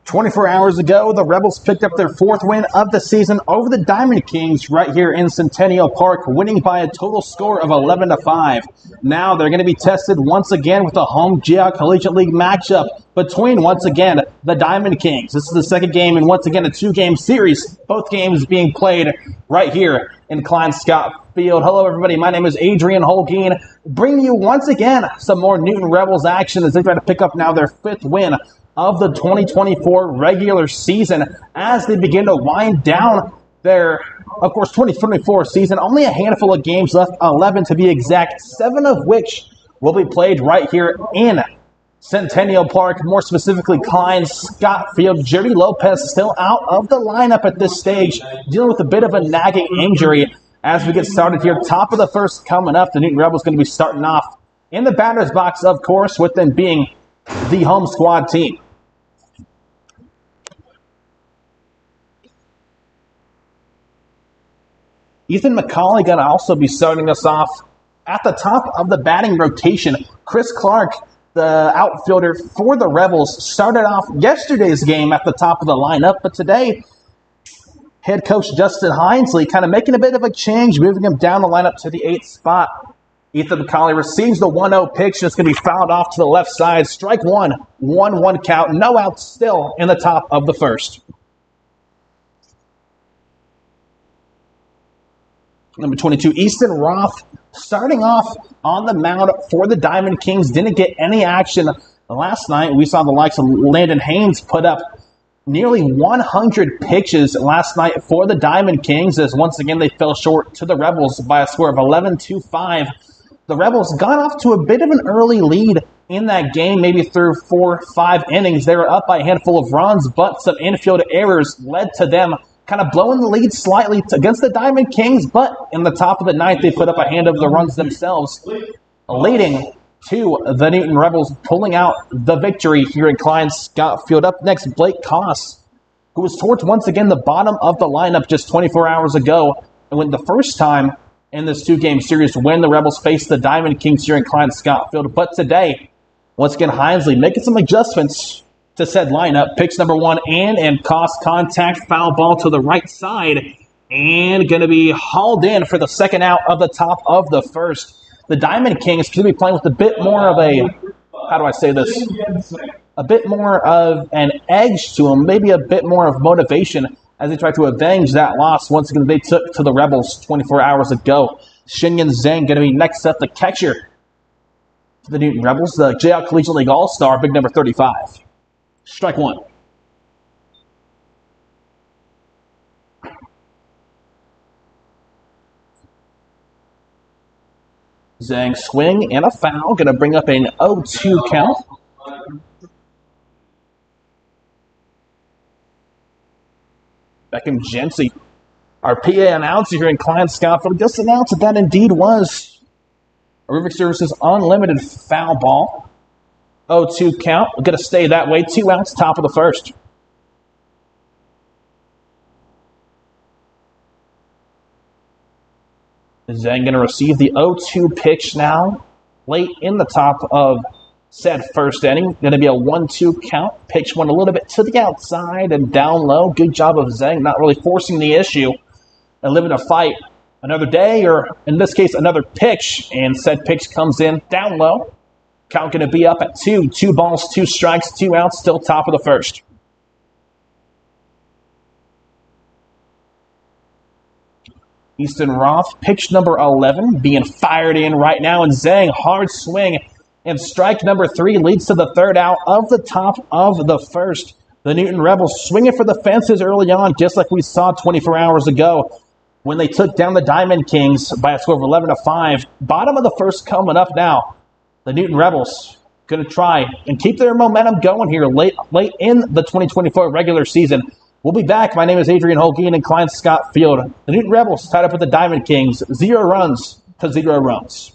24 hours ago, the Rebels picked up their fourth win of the season over the Diamond Kings right here in Centennial Park, winning by a total score of 11-5. Now they're going to be tested once again with a home GI Collegiate League matchup between, once again, the Diamond Kings. This is the second game and once again a two-game series, both games being played right here in Klein Scott Field. Hello, everybody. My name is Adrian Holguin, bringing you once again some more Newton Rebels action as they try to pick up now their fifth win of the 2024 regular season as they begin to wind down their, of course, 2024 season. Only a handful of games left, 11 to be exact, 7 of which will be played right here in Centennial Park, more specifically Klein Scott Field. Jerry Lopez still out of the lineup at this stage, dealing with a bit of a nagging injury. As we get started here, top of the first coming up, the Newton Rebels going to be starting off in the batter's box, of course, with them being the home squad team. Ethan McCauley going to also be starting us off at the top of the batting rotation. Chris Clark, the outfielder for the Rebels, started off yesterday's game at the top of the lineup, but today, head coach Justin Hinesley kind of making a bit of a change, moving him down the lineup to the 8th spot. Ethan McCauley receives the 1-0 pitch, and it's going to be fouled off to the left side. Strike one, 1-1 count, no outs still in the top of the first. Number 22, Easton Roth, starting off on the mound for the Diamond Kings. Didn't get any action last night. We saw the likes of Landon Haynes put up nearly 100 pitches last night for the Diamond Kings, as once again they fell short to the Rebels by a score of 11-5. The Rebels got off to a bit of an early lead in that game, maybe through 4 or 5 innings. They were up by a handful of runs, but some infield errors led to them kind of blowing the lead slightly against the Diamond Kings, but in the top of the ninth, they put up a hand of the runs themselves, leading to the Newton Rebels pulling out the victory here in Klein Scott Field. Up next, Blake Koss, who was towards once again the bottom of the lineup just 24 hours ago, and when the first time in this two-game series when the Rebels faced the Diamond Kings here in Klein Scott Field. But today, once again, Hinesley making some adjustments to said lineup. Picks number 1 and Koss contact, foul ball to the right side, and going to be hauled in for the second out of the top of the first. The Diamond Kings could be playing with a bit more of a, how do I say this, a bit more of an edge to them, maybe a bit more of motivation as they try to avenge that loss once again they took to the Rebels 24 hours ago. Shinyan Zhang going to be next up, the catcher for the Newton Rebels, the JL Collegiate League All-Star, big number 35. Strike one. Zhang swing and a foul. Going to bring up an 0-2 count. Beckham Jency, our PA announcer here in Klein Scott Field, just announced that indeed was a River Services Unlimited foul ball. 0-2 count. We're going to stay that way. 2 outs, top of the first. Zhang going to receive the 0-2 pitch now, late in the top of said first inning. Going to be a 1-2 count. Pitch one a little bit to the outside and down low. Good job of Zhang not really forcing the issue and living a fight another day, or in this case, another pitch. And said pitch comes in down low. Count going to be up at 2. 2 balls, 2 strikes, 2 outs, still top of the first. Easton Roth, pitch number 11, being fired in right now. And Zhang, hard swing. And strike number 3 leads to the third out of the top of the first. The Newton Rebels swinging for the fences early on, just like we saw 24 hours ago when they took down the Diamond Kings by a score of 11-5. Bottom of the first coming up now. The Newton Rebels going to try and keep their momentum going here late in the 2024 regular season. We'll be back. My name is Adrian Holguin in Klein Scott Field. The Newton Rebels tied up with the Diamond Kings, 0 runs to 0 runs.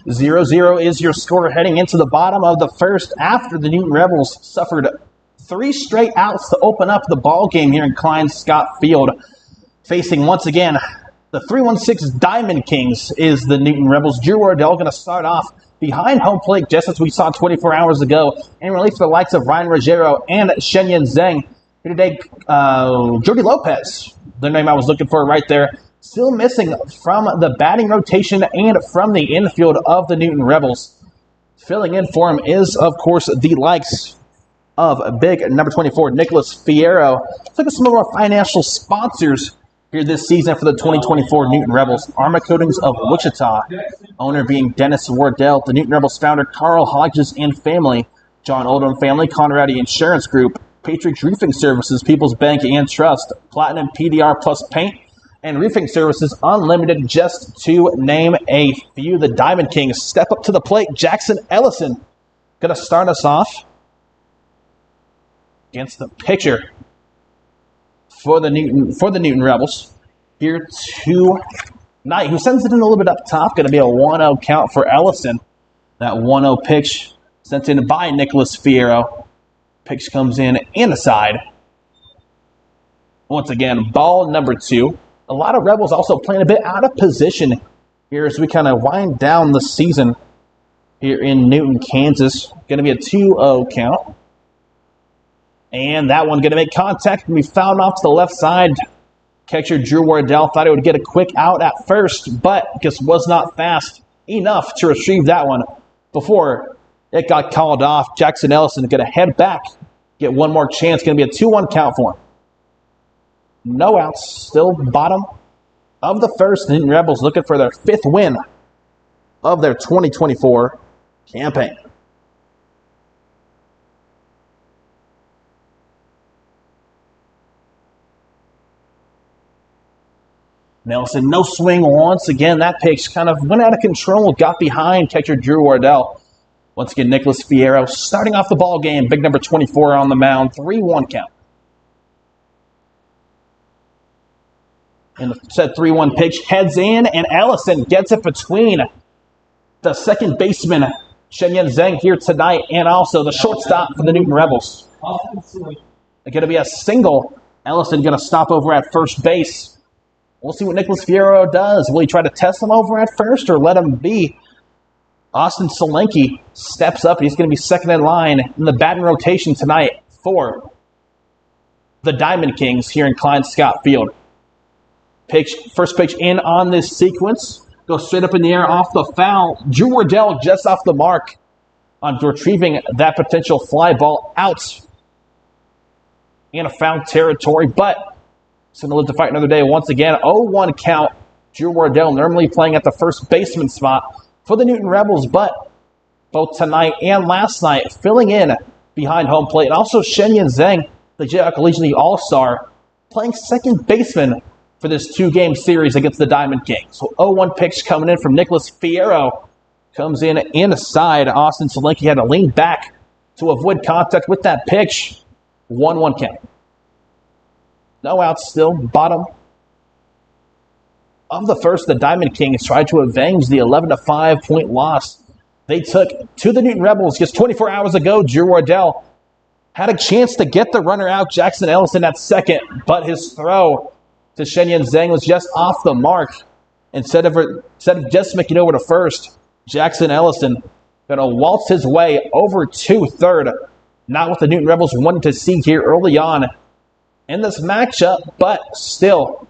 0-0 is your score heading into the bottom of the first after the Newton Rebels suffered 3 straight outs to open up the ball game here in Klein Scott Field. Facing once again the 316 Diamond Kings is the Newton Rebels. Drew Wardell going to start off behind home plate just as we saw 24 hours ago in relief for the likes of Ryan Ruggiero and Shenyan Zheng. Here today, Jordy Lopez, the name I was looking for right there, still missing from the batting rotation and from the infield of the Newton Rebels. Filling in for him is, of course, the likes of big number 24, Nicholas Fierro. Let's look at some of our financial sponsors here this season for the 2024 Newton Rebels. Arma Coatings of Wichita, owner being Dennis Wardell. The Newton Rebels founder, Carl Hodges and family. John Oldham Family, Conradi Insurance Group, Patriot Roofing Services, People's Bank and Trust, Platinum PDR Plus Paint, and Roofing Services Unlimited, just to name a few. The Diamond Kings step up to the plate. Jackson Ellison going to start us off against the pitcher for the Newton Rebels here tonight, who sends it in a little bit up top. Going to be a 1-0 count for Ellison. That 1-0 pitch sent in by Nicholas Fierro. Pitch comes in and aside. Once again, ball number 2. A lot of Rebels also playing a bit out of position here as we kind of wind down the season here in Newton, Kansas. Going to be a 2-0 count. And that one going to make contact and be fouled off to the left side. Catcher Drew Wardell thought he would get a quick out at first, but just was not fast enough to retrieve that one before it got called off. Jackson Ellison going to head back, get one more chance. Going to be a 2-1 count for him. No outs, still bottom of the first. Newton Rebels looking for their 5th win of their 2024 campaign. Nelson, no swing once again. That pitch kind of went out of control, got behind catcher Drew Wardell. Once again, Nicholas Fierro starting off the ball game. Big number 24 on the mound. 3-1 count. And the set 3-1 pitch heads in, and Ellison gets it between the second baseman, Shenyan Zheng, here tonight, and also the shortstop for the Newton Rebels. It's going to be a single. Ellison going to stop over at first base. We'll see what Nicholas Fierro does. Will he try to test him over at first or let him be? Austin Solanke steps up. He's going to be second in line in the batting rotation tonight for the Diamond Kings here in Klein Scott Field. First pitch in on this sequence. Goes straight up in the air off the foul. Drew Wardell just off the mark on retrieving that potential fly ball out in a foul territory, but it's going to live to fight another day. Once again, 0-1 count. Drew Wardell normally playing at the first baseman spot for the Newton Rebels, but both tonight and last night filling in behind home plate. And also Shenyan Zheng, the Jayhawk Collegiate League All-Star, playing second baseman for this 2-game series against the Diamond Kings. So 0-1 pitch coming in from Nicholas Fierro. Comes in and aside. Austin Solanke had to lean back to avoid contact with that pitch. 1-1 count. No outs still, bottom of the first. The Diamond Kings tried to avenge the 11-5 point loss they took to the Newton Rebels just 24 hours ago. Drew Wardell had a chance to get the runner out, Jackson Ellison, at second, but his throw to Shenyan Zheng was just off the mark. Instead of just making it over to first, Jackson Ellison going to waltz his way over to third. Not what the Newton Rebels wanted to see here early on in this matchup, but still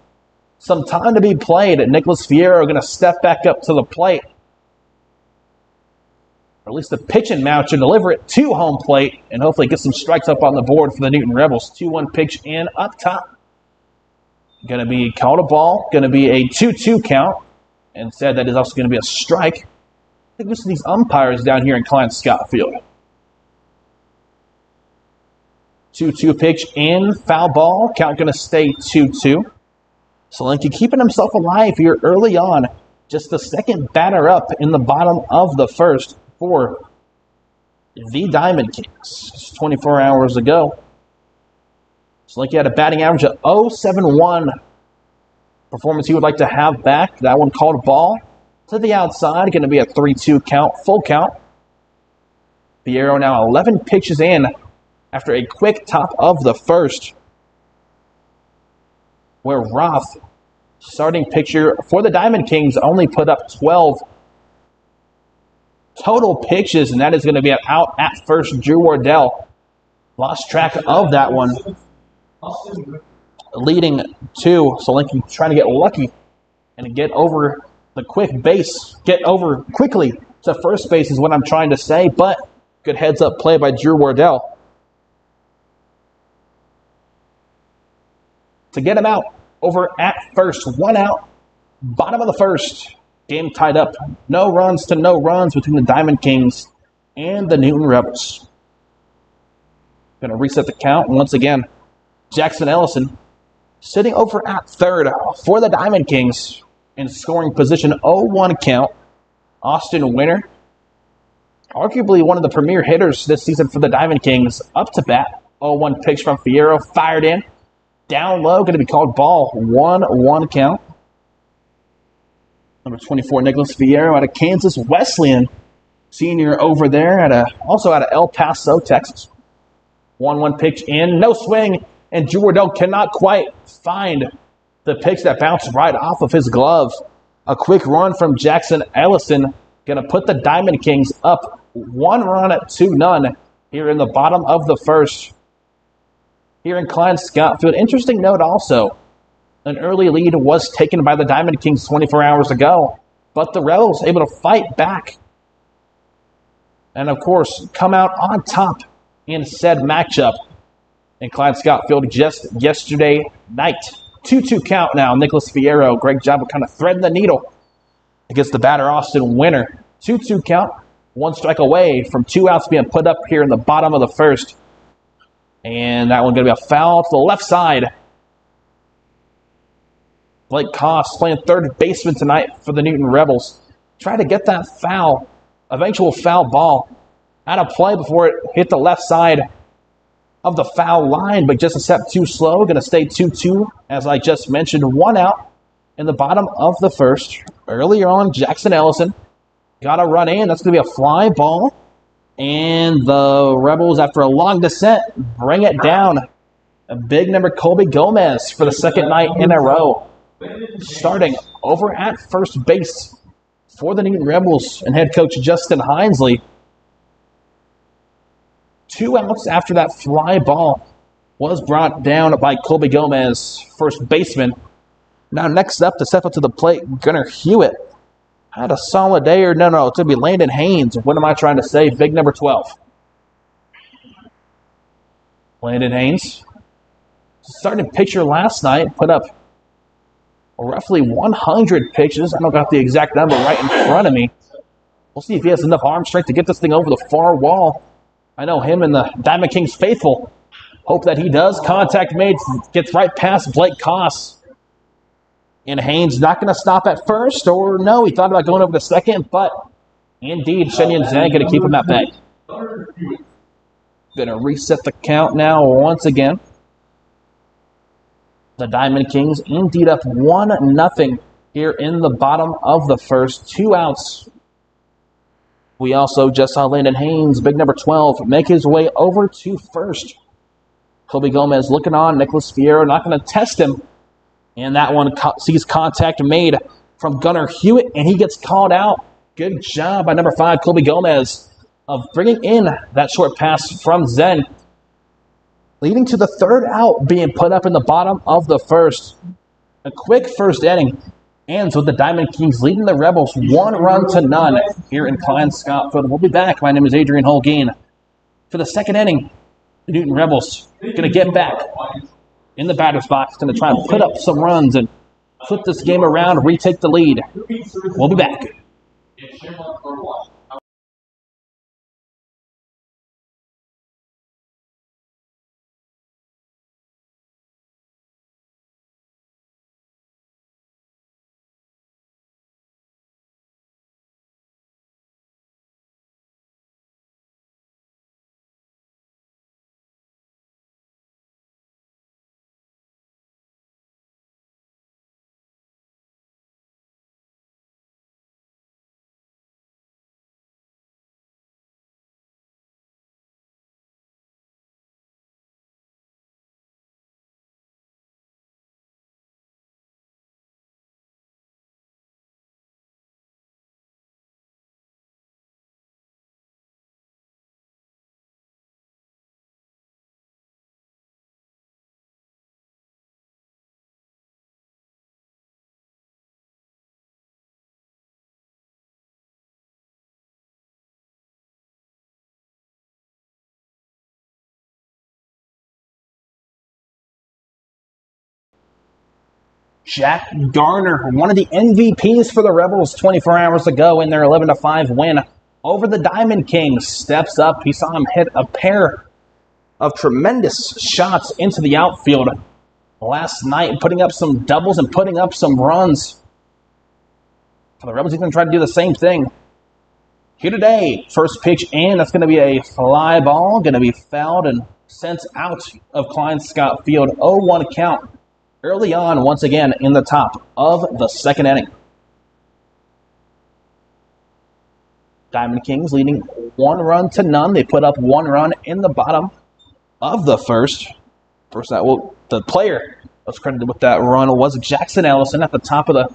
some time to be played. Nicholas Fierro going to step back up to the plate. Or at least the pitching mount should deliver it to home plate and hopefully get some strikes up on the board for the Newton Rebels. 2-1 pitch in up top. Going to be called a ball. Going to be a 2-2 count. And said that is also going to be a strike. I think listen to these umpires down here in Klein Scott Field. 2-2 pitch in, foul ball. Count going to stay 2-2. Solanke keeping himself alive here early on. Just the second batter up in the bottom of the first for the Diamond Kings. Just 24 hours ago. Solanke had a batting average of .071. Performance he would like to have back. That one called a ball. to the outside. Going to be a 3-2 count, full count. Fierro now 11 pitches in after a quick top of the first, where Roth, starting pitcher for the Diamond Kings, only put up 12 total pitches, and that is going to be an out at first. Drew Wardell lost track of that one, leading 2. So Lincoln trying to get lucky and get over the quick base, get over quickly to first base is what I'm trying to say, but good heads-up play by Drew Wardell to get him out over at first. 1 out, bottom of the first. Game tied up. No runs to no runs between the Diamond Kings and the Newton Rebels. Going to reset the count once again. Jackson Ellison sitting over at third for the Diamond Kings in scoring position. 0-1 count. Austin Winter, arguably one of the premier hitters this season for the Diamond Kings, up to bat. 0-1 pitch from Fierro, fired in. Down low, going to be called ball. 1-1 count. Number 24, Nicholas Fierro out of Kansas Wesleyan, senior over there, also out of El Paso, Texas. 1-1 pitch in, no swing, and Drew Wardell cannot quite find the pitch that bounced right off of his glove. A quick run from Jackson Ellison, going to put the Diamond Kings up 1 run at 2-0 here in the bottom of the first. Here in Klein-Scott-Field. Interesting note also, an early lead was taken by the Diamond Kings 24 hours ago, but the Rebels able to fight back and, of course, come out on top in said matchup in Klein-Scott-Field just yesterday night. 2-2 count now. Nicholas Fierro, great job of kind of threading the needle against the batter Austin Winter. 2-2 count, 1 strike away from 2 outs being put up here in the bottom of the first. And that one's going to be a foul to the left side. Blake Koss playing third baseman tonight for the Newton Rebels. Try to get that foul, eventual foul ball, out of play before it hit the left side of the foul line, but just a step too slow. Going to stay 2-2, as I just mentioned. 1 out in the bottom of the first. Earlier on, Jackson Ellison got a run in. That's going to be a fly ball. And the Rebels, after a long descent, bring it down. A big number, Colby Gomez, for the second night in a row. Starting over at first base for the Newton Rebels and head coach Justin Hinesley. 2 outs after that fly ball was brought down by Colby Gomez, first baseman. Now next up to step up to the plate, Gunnar Hewitt. Had a solid day, or no, it's going to be Landon Haynes. What am I trying to say? Big number 12. Landon Haynes, starting pitcher last night, put up roughly 100 pitches. I don't got the exact number right in front of me. We'll see if he has enough arm strength to get this thing over the far wall. I know him and the Diamond Kings faithful hope that he does. Contact made, gets right past Blake Koss. And Haynes not going to stop at first, or no, he thought about going over to second, but indeed, Shenyang Zhang going to keep him at bay. Going to reset the count now once again. The Diamond Kings indeed up 1-0 here in the bottom of the first. 2 outs. We also just saw Landon Haynes, big number 12, make his way over to first. Colby Gomez looking on. Nicholas Fierro not going to test him. And that one sees contact made from Gunnar Hewitt, and he gets called out. Good job by number 5, Colby Gomez, of bringing in that short pass from Zen, leading to the 3rd out being put up in the bottom of the first. A quick first inning ends with the Diamond Kings leading the Rebels 1-0 here in Klein-Scott-Field. We'll be back. My name is Adrian Holguin. For the 2nd inning, the Newton Rebels going to get back in the batter's box, going to try and put up some runs and flip this game around, retake the lead. We'll be back. Jack Garner, one of the MVPs for the Rebels 24 hours ago in their 11-5 win over the Diamond Kings, steps up. He saw him hit a pair of tremendous shots into the outfield last night, putting up some doubles and putting up some runs. For the Rebels, he's going to try to do the same thing here today. First pitch in, that's going to be a fly ball, going to be fouled and sent out of Klein Scott Field. 0-1 count early on, once again, in the top of the second inning. Diamond Kings leading 1-0. They put up 1 run in the bottom of the first. The player was credited with that run was Jackson Ellison at the top of the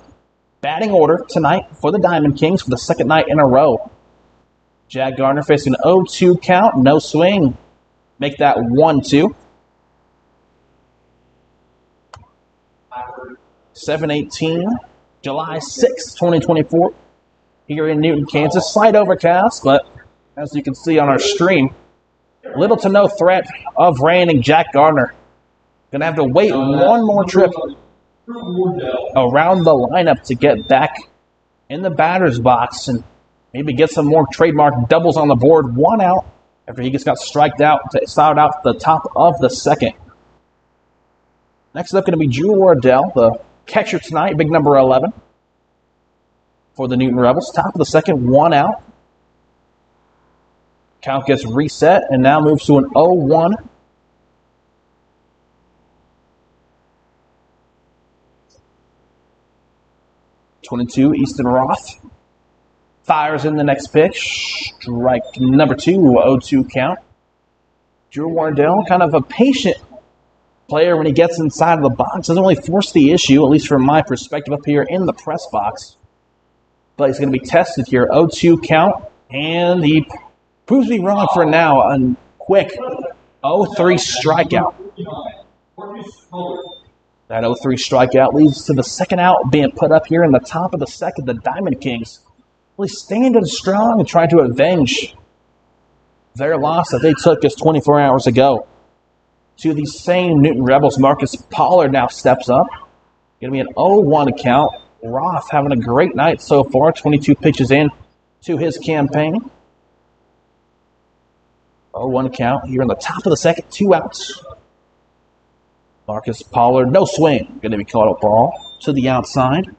batting order tonight for the Diamond Kings for the second night in a row. Jack Garner facing an 0-2 count, no swing. Make that 1-2. 7/18, July 6, 2024. Here in Newton, Kansas. Slight overcast, but as you can see on our stream, little to no threat of rain, and Jack Garner going to have to wait one more trip around the lineup to get back in the batter's box and maybe get some more trademark doubles on the board. 1 out after he just got striked out to start out the top of the second. Next up going to be Drew Wardell, the catcher tonight, big number 11 for the Newton Rebels. Top of the second, 1 out. Count gets reset and now moves to an 0-1. '22, Easton Roth fires in the next pitch. Strike number 2, 0-2 count. Drew Wardell, kind of a patient player when he gets inside of the box. Doesn't really force the issue, at least from my perspective up here in the press box. But he's going to be tested here. 0-2 count. And he proves to be wrong for now. A quick 0-3 strikeout. That 0-3 strikeout leads to the second out being put up here in the top of the second. The Diamond Kings really standing strong and trying to avenge their loss that they took just 24 hours ago. To the same Newton Rebels, Marcus Pollard now steps up. Going to be an 0-1 count. Roth having a great night so far. 22 pitches in to his campaign. 0-1 count here in the top of the second. 2 outs. Marcus Pollard, no swing. Going to be caught up ball to the outside.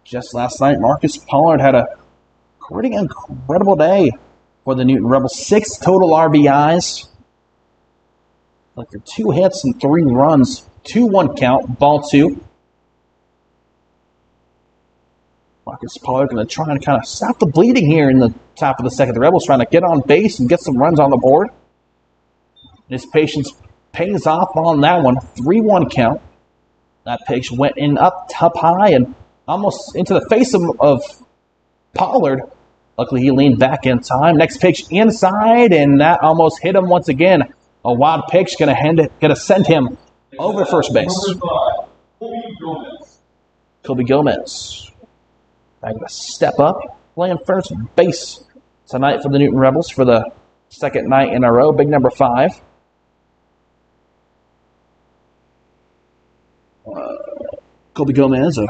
Just last night, Marcus Pollard had a pretty incredible day for the Newton Rebels. 6 total RBIs. Like 2 hits and 3 runs. 2-1 count, ball 2. Marcus Pollard going to try and kind of stop the bleeding here in the top of the second. The Rebels trying to get on base and get some runs on the board. His patience pays off on that one. 3-1 count. That pitch went in up high and almost into the face of Pollard. Luckily, he leaned back in time. Next pitch inside, and that almost hit him once again. A wild pitch going to send him over first base. Colby Gomez. Going to step up, playing first base tonight for the Newton Rebels for the second night in a row. Big number 5. Colby Gomez, a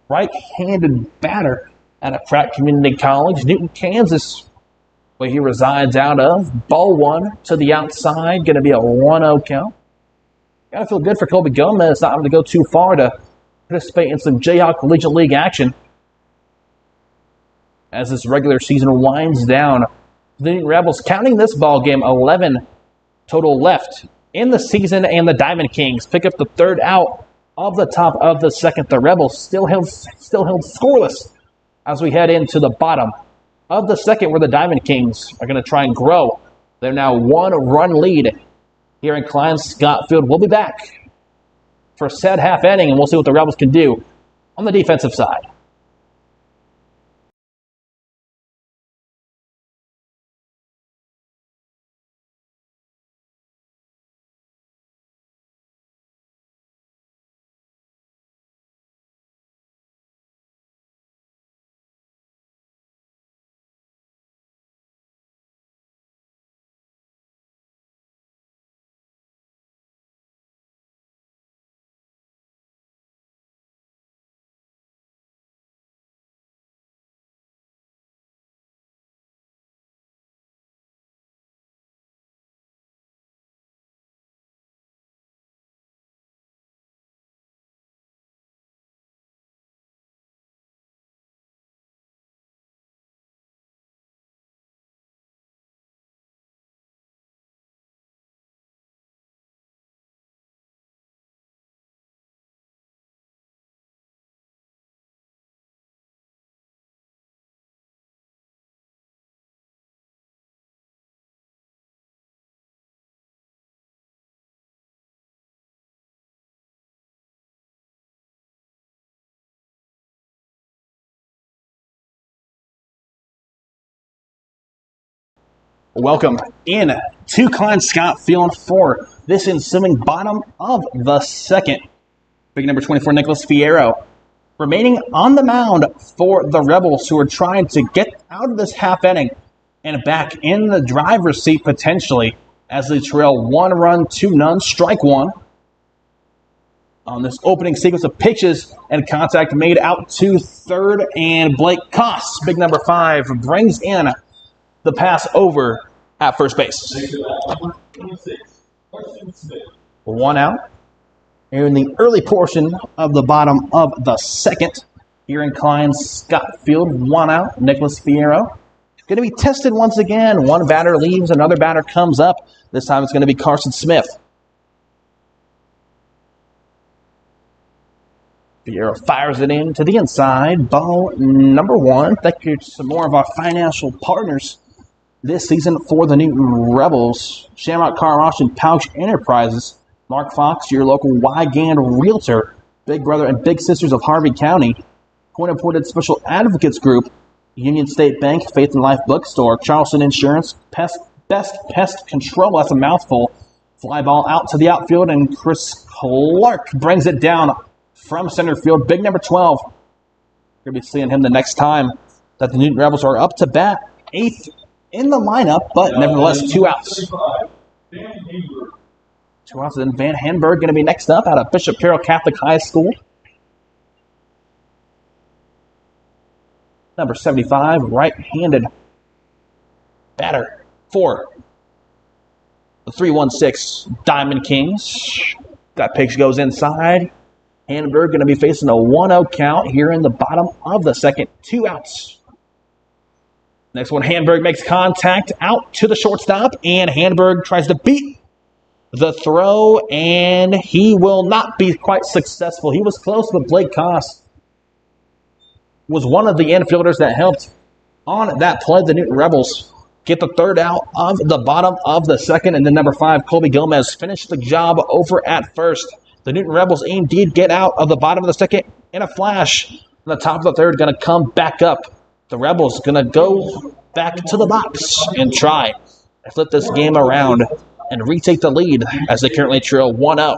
right-handed batter out of Pratt Community College, Newton, Kansas, where he resides out of. Ball 1 to the outside, going to be a 1-0 count. Got to feel good for Colby Gomez, not having to go too far to participate in some Jayhawk Collegiate League action as this regular season winds down. The Newton Rebels counting this ball game, 11 total left in the season, and the Diamond Kings pick up the third out of the top of the second. The Rebels still held scoreless as we head into the bottom of the second, where the Diamond Kings are going to try and grow. They're now 1-run lead here in Klein Scott Field. We'll be back for a said half inning, and we'll see what the Rebels can do on the defensive side. Welcome in to Klein Scott Field for this ensuing bottom of the second. Big number 24, Nicholas Fierro, remaining on the mound for the Rebels, who are trying to get out of this half inning and back in the driver's seat potentially as they trail 1 run, 2-0, strike one. On this opening sequence of pitches and contact made out to third, and Blake Koss, big number 5, brings in the pass over at first base. 1 out. Here in the early portion of the bottom of the second, here in Klein Scott Field, 1 out. Nicholas Fierro going to be tested once again. One batter leaves, another batter comes up. This time it's going to be Carson Smith. Fierro fires it in to the inside. Ball number 1. Thank you to some more of our financial partners this season for the Newton Rebels. Shamrock Car Wash and Pouch Enterprises. Mark Fox, your local Wygand Realtor. Big Brother and Big Sisters of Harvey County. Court-appointed Special Advocates Group. Union State Bank, Faith and Life Bookstore. Charleston Insurance. Best Pest Control. That's a mouthful. Fly ball out to the outfield, and Chris Clark brings it down from center field. Big number 12. We're going to be seeing him the next time that the Newton Rebels are up to bat. 8th in the lineup, but nevertheless 2 outs. 2 outs, and Van Hanberg going to be next up out of Bishop Carroll Catholic High School. Number 75, right-handed batter for the 3-1-6 Diamond Kings. That pitch goes inside. Hanberg going to be facing a 1-0 count here in the bottom of the second. 2 outs. Next one, Hanberg makes contact out to the shortstop, and Hanberg tries to beat the throw, and he will not be quite successful. He was close, but Blake Koss was one of the infielders that helped on that play. The Newton Rebels get the 3rd out of the bottom of the second, and then number 5, Colby Gomez, finished the job over at first. The Newton Rebels indeed get out of the bottom of the second in a flash. The top of the third going to come back up. The Rebels going to go back to the box and try to flip this game around and retake the lead as they currently trail 1-0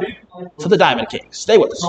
to the Diamond Kings. Stay with us.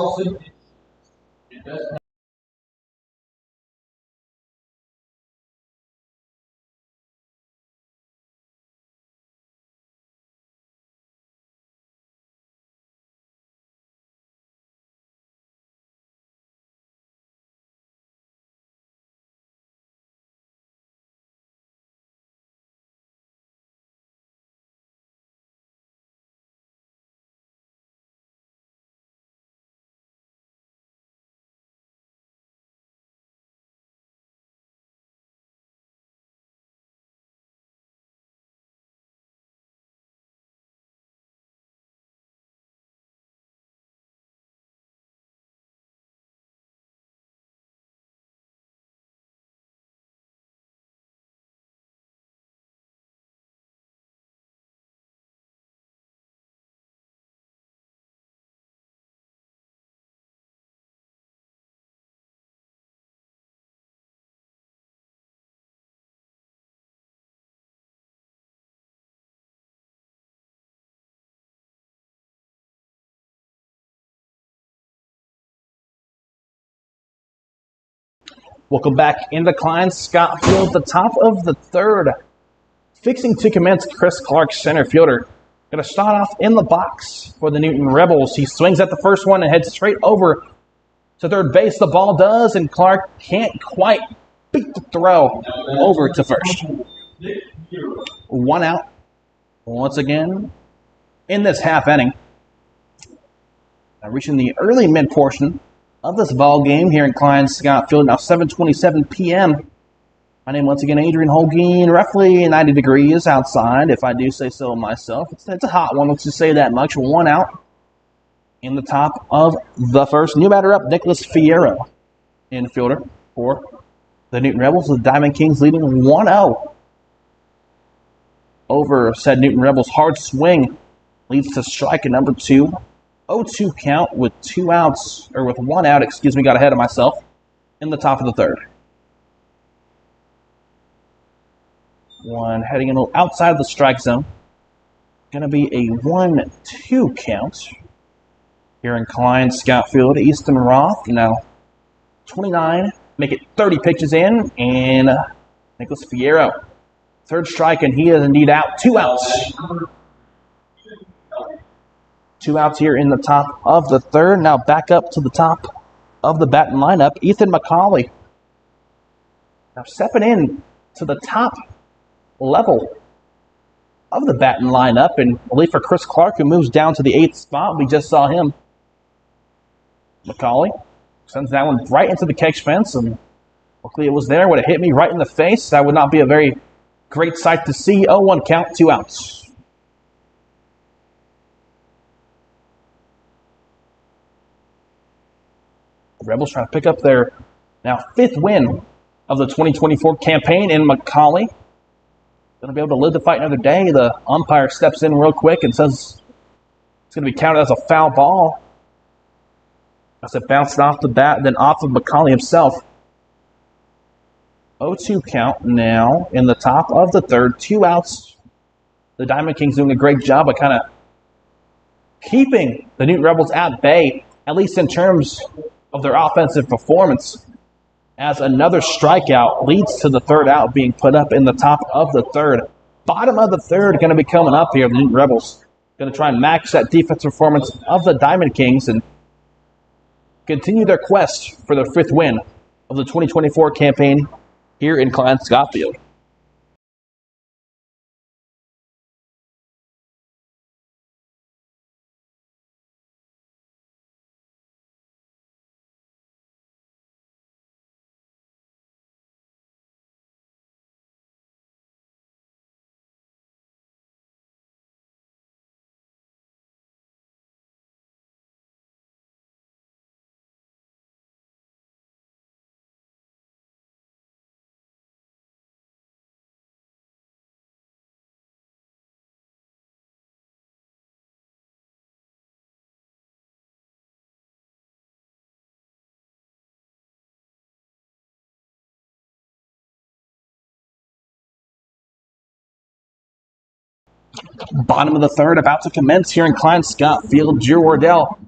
Welcome back into Klein Scott Field, the top of the third. Fixing to commence, Chris Clark, center fielder. Going to start off in the box for the Newton Rebels. He swings at the first one and heads straight over to third base. The ball does, and Clark can't quite beat the throw over to first. 1 out. Once again, in this half inning. Now reaching the early mid portion of this ball game here in Klein Scott Field. Now 7:27 p.m. My name once again, Adrian Holguin. Roughly 90 degrees outside, if I do say so myself. It's a hot one, let's just say that much. 1 out in the top of the first. New batter up, Nicholas Fierro, infielder for the Newton Rebels. The Diamond Kings leading 1-0 over said Newton Rebels. Hard swing leads to strike at number 2. 0-2 count with 2 outs, or with 1 out, got ahead of myself, in the top of the third. One heading in outside of the strike zone. Going to be a 1-2 count here in Klein Scott Field. Easton Roth, 29, make it 30 pitches in, and Nicholas Fierro. Third strike, and he is indeed out. 2 outs. 2 outs here in the top of the third. Now back up to the top of the batting lineup, Ethan McCauley. Now stepping in to the top level of the batting lineup, and relief for Chris Clark, who moves down to the 8th spot. We just saw him. McCauley sends that one right into the catch fence, and luckily it was there. Would have hit me right in the face. That would not be a very great sight to see. 0-1 count, 2 outs. The Rebels trying to pick up their now 5th win of the 2024 campaign, in McCauley. Going to be able to live to fight another day. The umpire steps in real quick and says it's going to be counted as a foul ball. As it bounced off the bat, then off of McCauley himself. 0-2 count now in the top of the third. 2 outs. The Diamond Kings doing a great job of kind of keeping the Newton Rebels at bay, at least in terms of their offensive performance, as another strikeout leads to the 3rd out being put up in the top of the 3rd. Bottom of the 3rd going to be coming up here. The Newton Rebels going to try and match that defensive performance of the Diamond Kings and continue their quest for their 5th win of the 2024 campaign here in Klein Scott Field. Bottom of the 3rd about to commence here in Klein Scott Field. Drew Wardell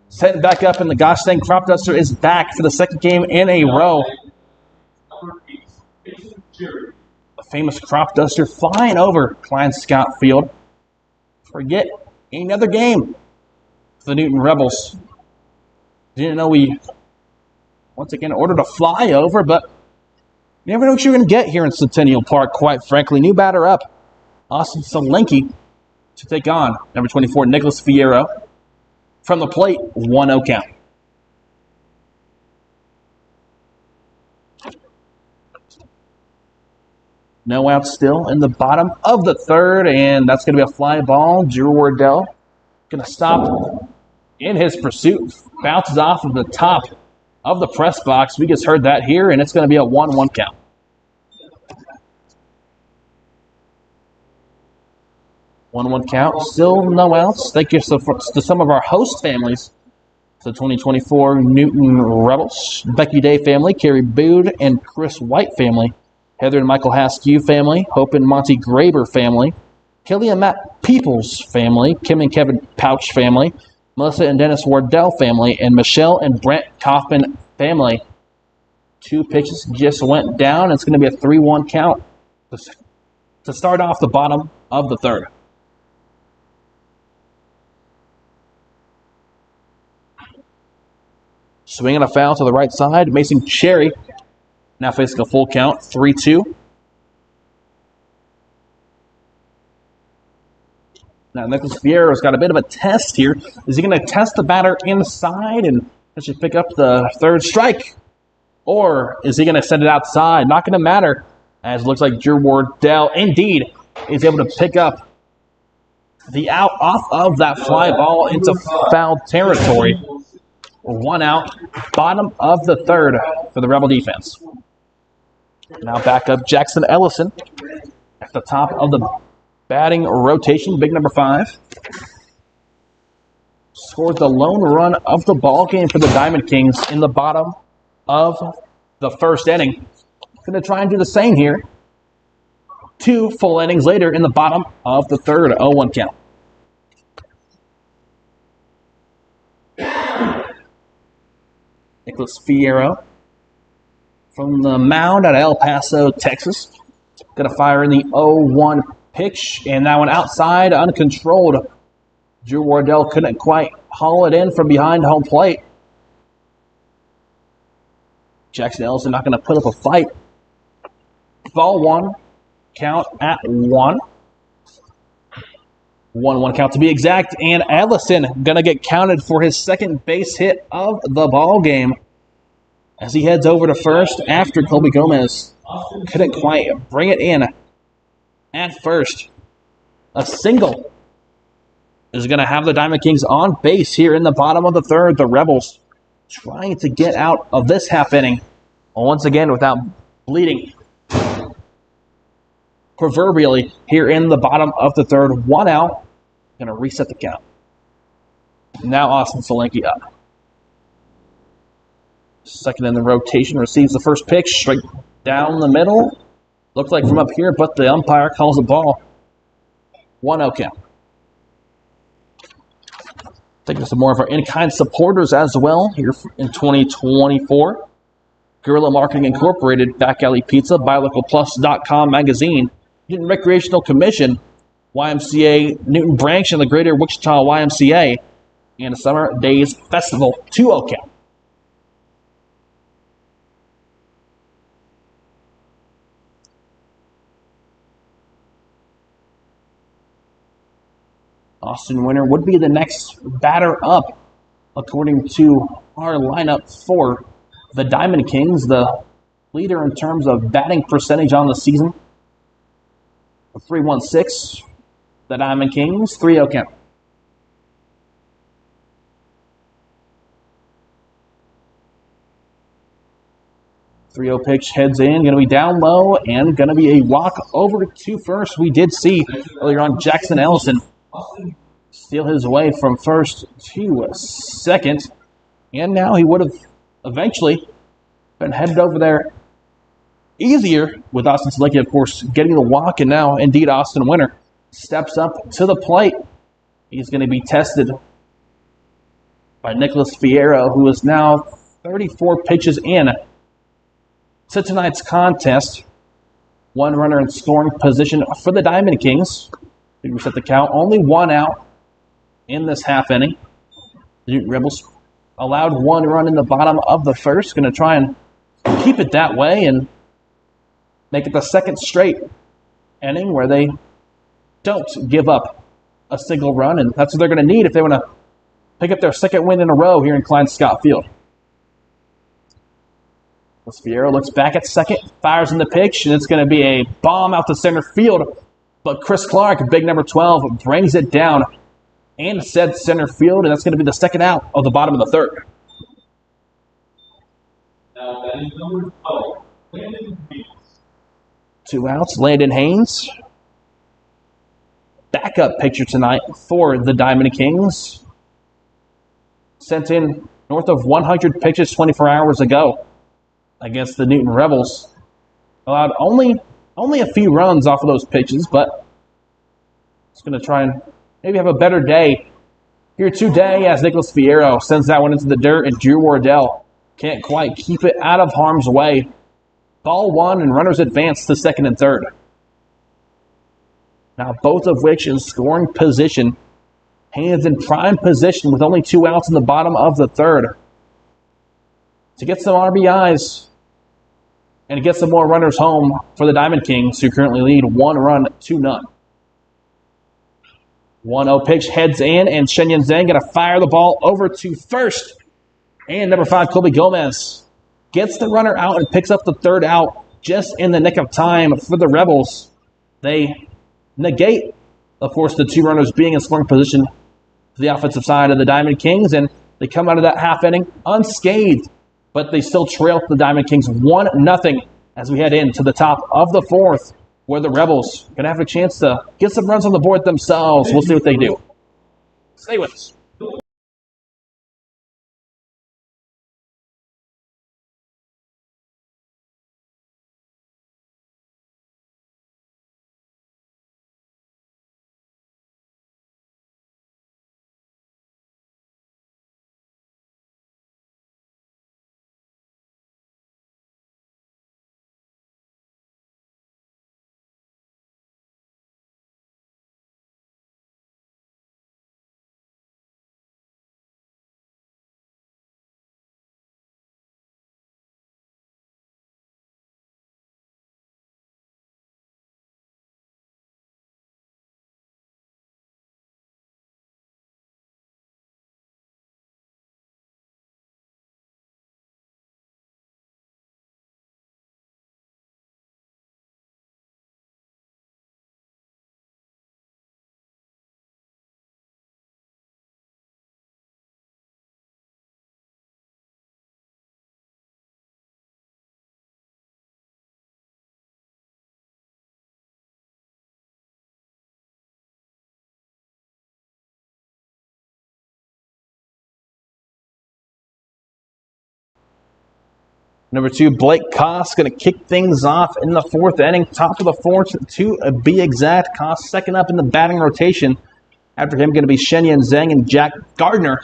setting back up, and the Gosh Dang Crop Duster is back for the 2nd game in a row. The famous Crop Duster flying over Klein Scott Field. Forget another game for the Newton Rebels. Didn't know we once again ordered a flyover, but you never know what you're going to get here in Centennial Park, quite frankly. New batter up, Austin Solenki, to take on number 24, Nicholas Fierro. From the plate, 1-0 count. No outs still in the bottom of the 3rd, and that's going to be a fly ball. Drew Wardell going to stop in his pursuit. Bounces off of the top of the press box. We just heard that here, and it's going to be a 1-1 count. 1-1 count. Still no outs. Thank you to some of our host families. The 2024 Newton Rebels. Becky Day family, Carrie Bood and Chris White family. Heather and Michael Haskew family. Hope and Monty Graber family. Kelly and Matt Peoples family. Kim and Kevin Pouch family. Melissa and Dennis Wardell family. And Michelle and Brent Kaufman family. 2 pitches just went down. It's going to be a 3-1 count to start off the bottom of the 3rd. Swinging a foul to the right side. Mason Cherry now facing a full count, 3-2. Now Nicholas Fierro's got a bit of a test here. Is he going to test the batter inside and actually pick up the 3rd strike? Or is he going to send it outside? Not going to matter, as it looks like Drew Wardell indeed is able to pick up the out off of that fly ball into foul territory. 1 out, bottom of the 3rd for the Rebel defense. Now back up Jackson Ellison at the top of the batting rotation, big number 5. Scored the lone run of the ball game for the Diamond Kings in the bottom of the 1st inning. Going to try and do the same here 2 full innings later in the bottom of the third, 0-1 count. Nicholas Fierro from the mound at El Paso, Texas. Going to fire in the 0-1 pitch, and that one outside, uncontrolled. Drew Wardell couldn't quite haul it in from behind home plate. Jackson Ellison not going to put up a fight. Ball 1, count at 1. 1-1 count to be exact, and Ellison going to get counted for his second base hit of the ball game as he heads over to first after Colby Gomez couldn't quite bring it in at first. A single is going to have the Diamond Kings on base here in the bottom of the third. The Rebels trying to get out of this half inning once again without bleeding. Proverbially, here in the bottom of the third, 1 out. Going to reset the count. Now Austin Solanke up. Second in the rotation, receives the first pitch straight down the middle. Looked like from up here, but the umpire calls a ball. 1-0 count. Taking some more of our in-kind supporters as well here in 2024. Guerrilla Marketing Incorporated, Back Alley Pizza, BuyLocalPlus.com Magazine, Newton Recreational Commission, YMCA Newton Branch, and the Greater Wichita YMCA, and Summer Days Festival. 2-0 count. Austin Winter would be the next batter up, according to our lineup for the Diamond Kings, the leader in terms of batting percentage on the season. 3-1-6, the Diamond Kings, 3-0 count. Three-zero pitch heads in, going to be down low, and going to be a walk over to first. We did see earlier on Jackson Ellison steal his way from first to second, and now he would have eventually been headed over there easier with Austin Solanke, of course, getting the walk, and now indeed Austin Winter steps up to the plate. He's going to be tested by Nicholas Fierro, who is now 34 pitches in to tonight's contest. 1 runner in scoring position for the Diamond Kings. We reset the count. Only 1 out in this half inning. The Newton Rebels allowed 1 run in the bottom of the first. Going to try and keep it that way and make it the second straight inning where they don't give up a single run. And that's what they're going to need if they want to pick up their second win in a row here in Klein Scott Field. Fierro looks back at second, fires in the pitch, and it's going to be a bomb out to center field. But Chris Clark, big number 12, brings it down and said center field, and that's going to be the second out of the bottom of the third. Now that is number 12, Landon Haynes. 2 outs, Landon Haynes. Backup pitcher tonight for the Diamond Kings. Sent in north of 100 pitches 24 hours ago against the Newton Rebels. Allowed only a few runs off of those pitches, but it's going to try and maybe have a better day here today as Nicholas Fierro sends that one into the dirt, and Drew Wardell can't quite keep it out of harm's way. Ball 1, and runners advance to second and third. Now both of which in scoring position. Haynes in prime position with only 2 outs in the bottom of the third to get some RBIs and to get some more runners home for the Diamond Kings, who currently lead 1 run to none. 1-0 pitch heads in, and Shenyan Zhang going to fire the ball over to first. And number 5, Colby Gomez, gets the runner out and picks up the third out just in the nick of time for the Rebels. They negate, of course, the 2 runners being in scoring position to the offensive side of the Diamond Kings, and they come out of that half inning unscathed. But they still trail the Diamond Kings 1-0 as we head into the top of the fourth, where the Rebels are going to have a chance to get some runs on the board themselves. We'll see what they do. Stay with us. Number 2, Blake Koss going to kick things off in the 4th inning. Top of the 4th to be exact. Koss second up in the batting rotation. After him going to be Shenyan Zheng and Jack Gardner.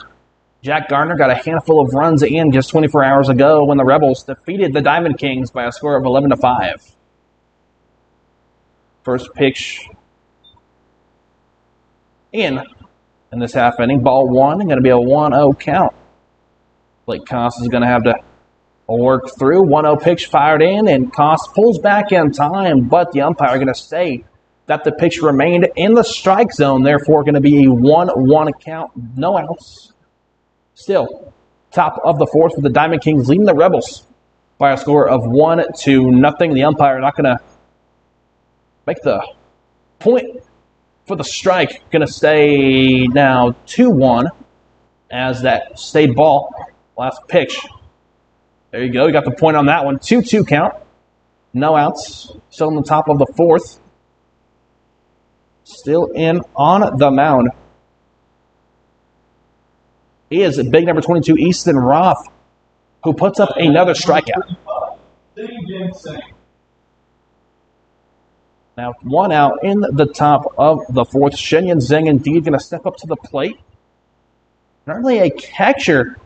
Jack Gardner got a handful of runs in just 24 hours ago when the Rebels defeated the Diamond Kings by a score of 11-5. First pitch in this half inning. Ball 1, going to be a 1-0 count. Blake Koss is going to have to work through. 1-0 pitch fired in, and Koss pulls back in time, but the umpire going to say that the pitch remained in the strike zone, therefore going to be a 1-1 count, no outs. Still, top of the 4th with the Diamond Kings leading the Rebels by a score of 1-0. The umpire not going to make the point for the strike. Going to stay now 2-1 as that stayed ball. Last pitch. There you go. You got the point on that one. 2-2 count. No outs. Still on the top of the 4th. Still in on the mound is big number 22, Easton Roth, who puts up another strikeout. Now 1 out in the top of the 4th. Shenyan Zheng indeed going to step up to the plate. Normally a catcher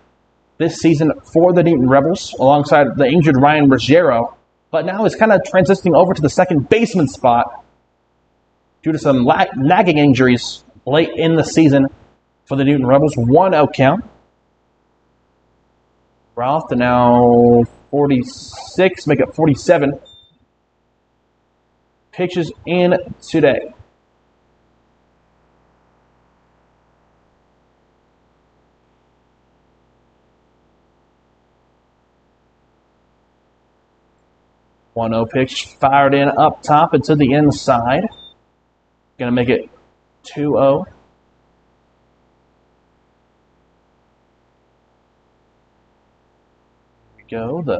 this season for the Newton Rebels alongside the injured Ryan Ruggiero, but now is kind of transitioning over to the second baseman spot due to some nagging injuries late in the season for the Newton Rebels. 1-0 count. Roth to now 46, make it 47. Pitches in today. One-0 pitch fired in up top and to the inside. Going to make it 2-0. Go. The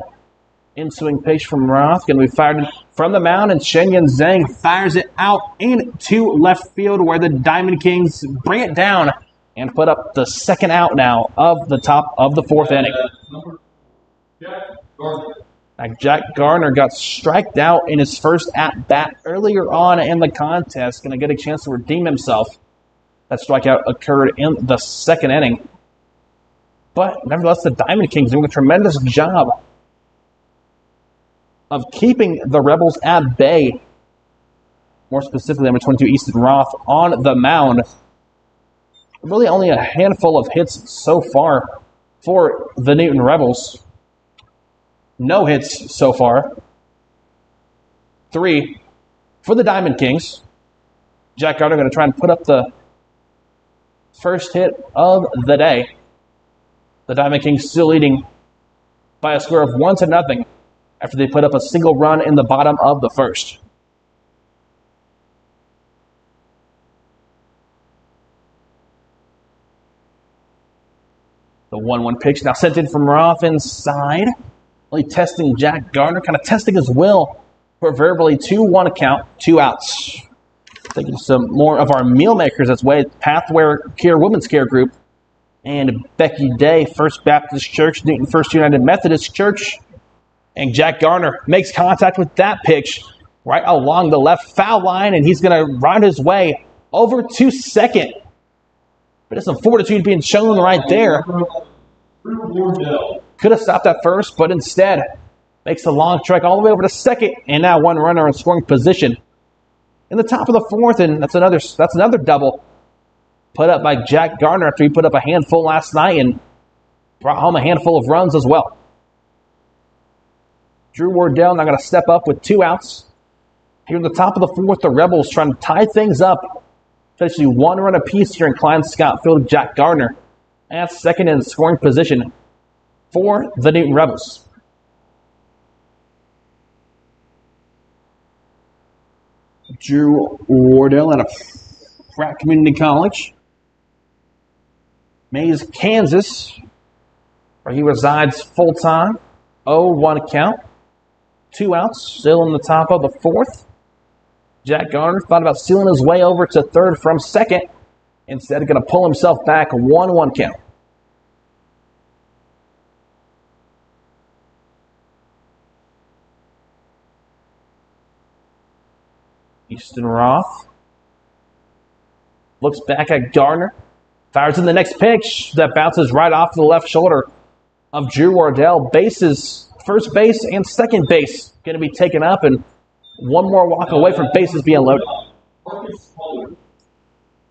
in-swing pitch from Roth going to be fired from the mound, and Shenyan Zheng fires it out into left field where the Diamond Kings bring it down and put up the second out now of the top of the 4th inning. Jack Gardner got striked out in his first at-bat earlier on in the contest. Going to get a chance to redeem himself. That strikeout occurred in the 2nd inning. But nevertheless, the Diamond Kings doing a tremendous job of keeping the Rebels at bay. More specifically, number 22, Easton Roth on the mound. Really only a handful of hits so far for the Newton Rebels. No hits so far. 3 for the Diamond Kings. Jack Gardner going to try and put up the first hit of the day. The Diamond Kings still leading by a score of 1-0 after they put up a single run in the bottom of the 1st. The 1-1 pitch now sent in from Roth inside. Really testing Jack Gardner, kind of testing his will for verbally 2-1 count, 2 outs. Taking some more of our meal makers as way. Pathware Care Women's Care Group and Becky Day, First Baptist Church, Newton First United Methodist Church. And Jack Gardner makes contact with that pitch right along the left foul line, and he's going to ride his way over to second. But there's some fortitude being shown right there. Could have stopped at first, but instead makes a long trek all the way over to second, and now 1 runner in scoring position. In the top of the 4th, and that's another double put up by Jack Gardner after he put up a handful last night and brought home a handful of runs as well. Drew Wardell now going to step up with 2 outs. Here in the top of the 4th, the Rebels trying to tie things up. Especially 1 run apiece here in Klein Scott Field. Jack Gardner at second in scoring position for the Newton Rebels. Drew Wardell out of Pratt Community College. Mays, Kansas, where he resides full-time. 0-1 count. 2 outs, still in the top of the 4th. Jack Gardner thought about stealing his way over to third from second. Instead, going to pull himself back. 1-1 count. Easton Roth looks back at Gardner. Fires in the next pitch. That bounces right off the left shoulder of Drew Wardell. Bases, first base and second base going to be taken up, and one more walk away from bases being loaded.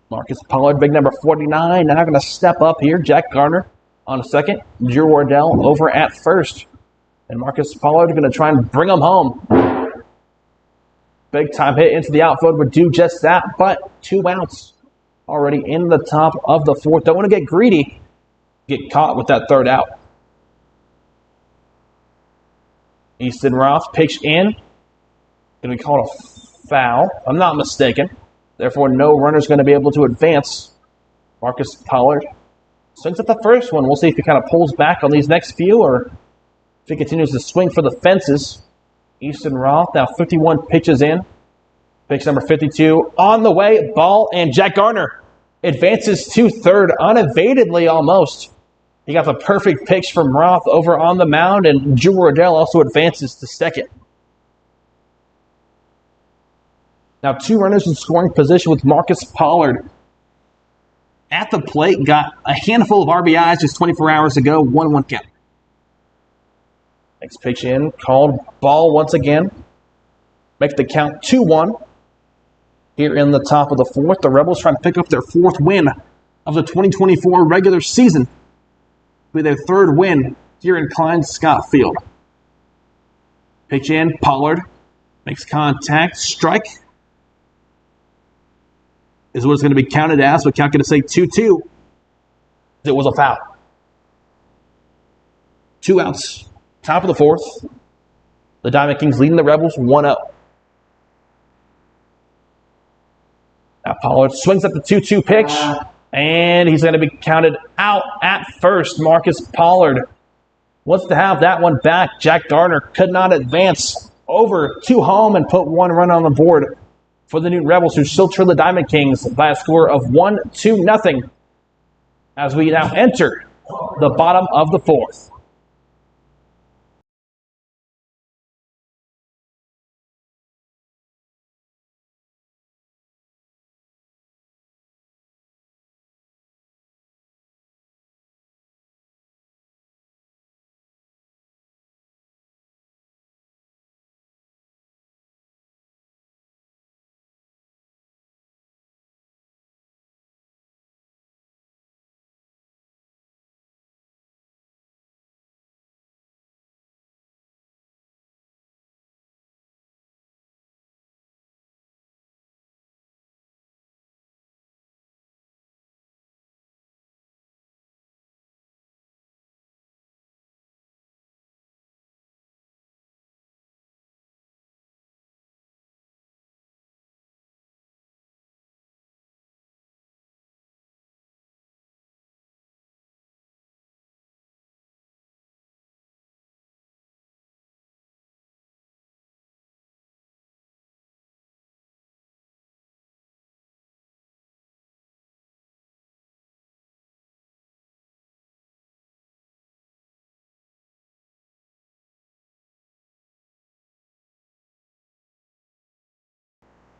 Marcus Pollard, big number 49, now going to step up here. Jack Gardner on a second. Drew Wardell over at first. And Marcus Pollard going to try and bring him home. Big time hit into the outfield would do just that, but 2 outs already in the top of the 4th. Don't want to get greedy. Get caught with that 3rd out. Easton Roth pitch in. Going to be called a foul, if I'm not mistaken. Therefore, no runner's going to be able to advance. Marcus Pollard swings at the first one. We'll see if he kind of pulls back on these next few or if he continues to swing for the fences. Easton Roth now 51 pitches in. Pitch number 52 on the way. Ball, and Jack Gardner advances to 3rd unevadedly almost. He got the perfect pitch from Roth over on the mound, and Drew Wardell also advances to 2nd. Now 2 runners in scoring position with Marcus Pollard at the plate. Got a handful of RBIs just 24 hours ago. 1-1 count. Next pitch in, called ball once again. Make the count 2-1. Here in the top of the 4th, the Rebels trying to pick up their 4th win of the 2024 regular season. With their 3rd win here in Klein Scott Field. Pitch in, Pollard makes contact, strike. Is what it's going to be counted as, but count going to say 2-2. It was a foul. 2 outs. Top of the 4th. The Diamond Kings leading the Rebels 1-0. Now Pollard swings at the 2-2 pitch, and he's going to be counted out at first. Marcus Pollard wants to have that one back. Jack Gardner could not advance over to home and put 1 run on the board for the Newton Rebels, who still trail the Diamond Kings by a score of 1-0 as we now enter the bottom of the 4th.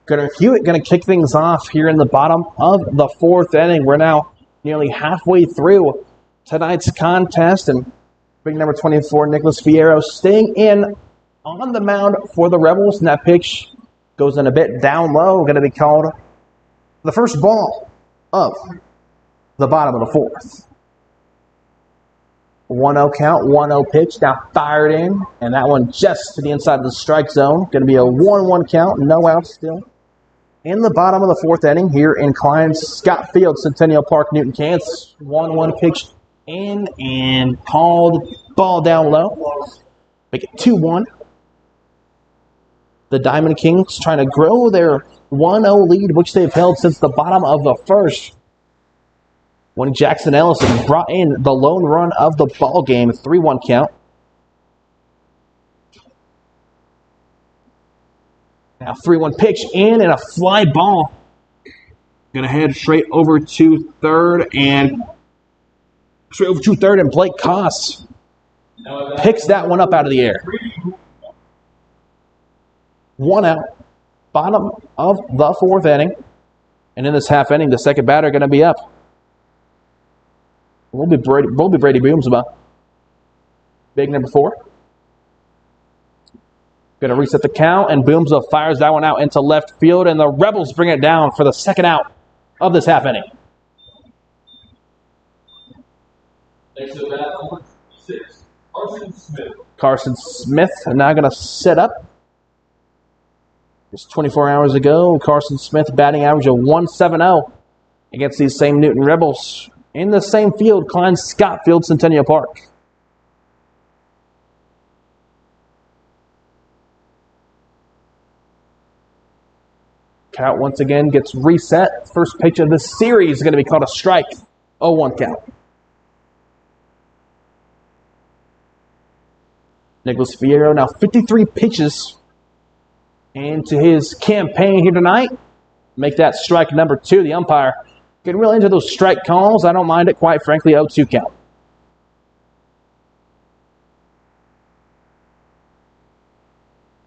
Gunnar Hewitt going to kick things off here in the bottom of the 4th inning. We're now nearly halfway through tonight's contest, and big number 24, Nicholas Fierro, staying in on the mound for the Rebels, and that pitch goes in a bit down low. Going to be called the first ball of the bottom of the 4th. 1-0 count, 1-0 pitch, now fired in, and that one just to the inside of the strike zone. Going to be a 1-1 count, no outs still. In the bottom of the 4th inning here in Klein Scott Field, Centennial Park, Newton, Kansas. 1-1 pitch in and called, ball down low. Make it 2-1. The Diamond Kings trying to grow their 1-0 lead, which they've held since the bottom of the 1st. When Jackson Ellison brought in the lone run of the ball game, 3-1 count. Now 3-1 pitch in and a fly ball. Going to head straight over to 3rd, and Blake Koss picks that one up out of the air. 1 out. Bottom of the fourth inning. And in this half inning, the second batter going to be up. Will be Brady Boomsma. Big number 4. Going to reset the count, and Boomsma fires that one out into left field, and the Rebels bring it down for the second out of this half inning. Next to bat, number 6, Carson Smith. Carson Smith now going to set up. Just 24 hours ago, Carson Smith batting average of .170 against these same Newton Rebels in the same field, Klein Scott Field, Centennial Park. Count once again gets reset. First pitch of this series is going to be called a strike. 0-1 count. Nicholas Fierro now 53 pitches into his campaign here tonight. Make that strike number 2. The umpire getting really into those strike calls. I don't mind it, quite frankly. 0-2 count.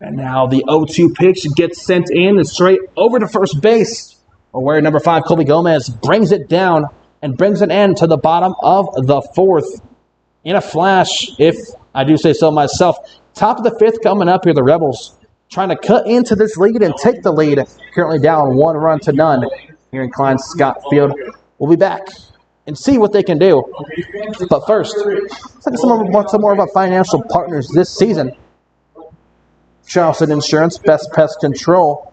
And now the 0-2 pitch gets sent in and straight over to first base, where number 5, Colby Gomez, brings it down and brings an end to the bottom of the 4th. In a flash, if I do say so myself. Top of the 5th coming up here, the Rebels trying to cut into this lead and take the lead. Currently down 1-0 here in Klein Scott Field. We'll be back and see what they can do. But first, let's look at some more of our financial partners this season. Charleston Insurance, Best Pest Control,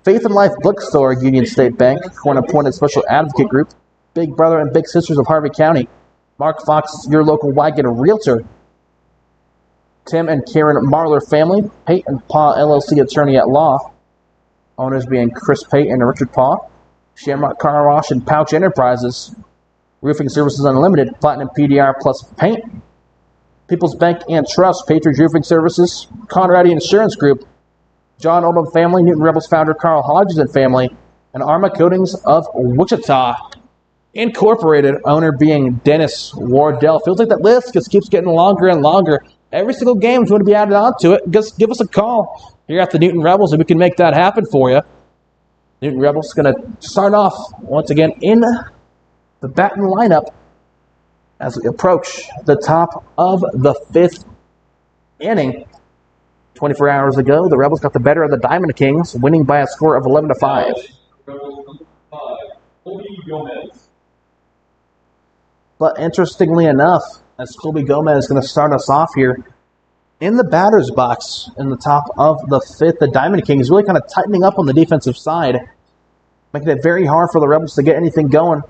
Faith and Life Bookstore, Union State Bank, Corner Appointed Special Advocate Group, Big Brother and Big Sisters of Harvey County, Mark Fox, your local Wygate Realtor, Tim and Karen Marler family, Peyton Paw LLC attorney at law, owners being Chris Payton and Richard Paw, Shamrock Car Wash and Pouch Enterprises, Roofing Services Unlimited, Platinum PDR Plus Paint, People's Bank and Trust, Patriot Roofing Services, Conradi Insurance Group, John Oldham family, Newton Rebels founder Carl Hodges and family, and Arma Coatings of Wichita Incorporated, owner being Dennis Wardell. Feels like that list just keeps getting longer and longer. Every single game is going to be added on to it. Just give us a call here at the Newton Rebels and we can make that happen for you. Newton Rebels going to start off once again in the batting lineup as we approach the top of the 5th inning. 24 hours ago, the Rebels got the better of the Diamond Kings, winning by a score of 11-5. But interestingly enough, as Colby Gomez is going to start us off here in the batter's box in the top of the 5th, the Diamond Kings really kind of tightening up on the defensive side, making it very hard for the Rebels to get anything going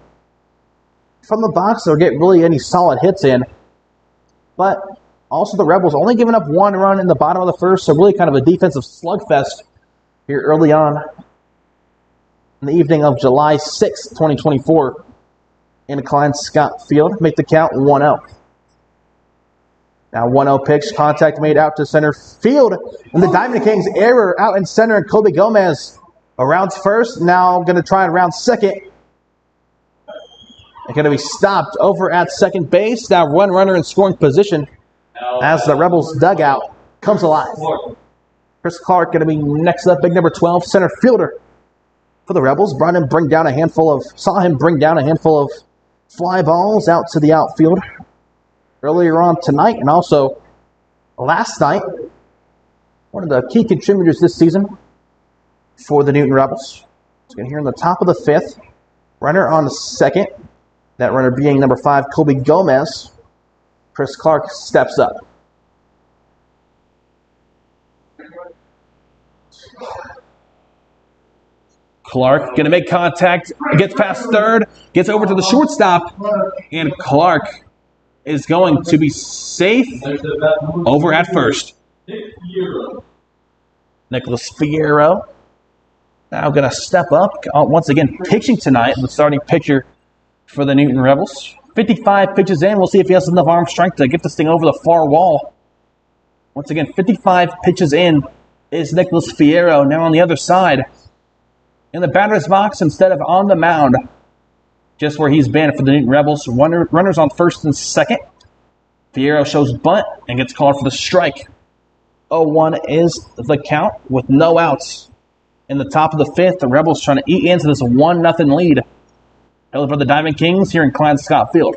from the box or get really any solid hits in. But also the Rebels only giving up 1 run in the bottom of the 1st, so really kind of a defensive slugfest here early on in the evening of July 6th, 2024 in Klein Scott Field. Make the count 1-0. Now 1-0 pitch, contact made out to center field, and the Diamond Kings error out in center, and Colby Gomez rounds first, now going to try and round second. They're going to be stopped over at second base. Now one runner in scoring position as the Rebels dugout comes alive. Chris Clark going to be next up, big number 12, center fielder for the Rebels. Saw him bring down a handful of fly balls out to the outfield earlier on tonight and also last night. One of the key contributors this season for the Newton Rebels. So here in the top of the 5th, runner on second. That runner being number 5, Colby Gomez. Chris Clark steps up. Clark going to make contact, gets past third, gets over to the shortstop, and Clark is going to be safe over at first. Nicholas Fierro now going to step up, once again pitching tonight, the starting pitcher for the Newton Rebels. 55 pitches in. We'll see if he has enough arm strength to get this thing over the far wall. Once again, 55 pitches in is Nicholas Fierro. Now on the other side, in the batter's box instead of on the mound, just where he's been for the Newton Rebels. Runners on first and second. Fierro shows bunt and gets called for the strike. 0-1 is the count with no outs in the top of the fifth. The Rebels trying to eat into this 1-0 lead held by the Diamond Kings here in Clarence Scott Field.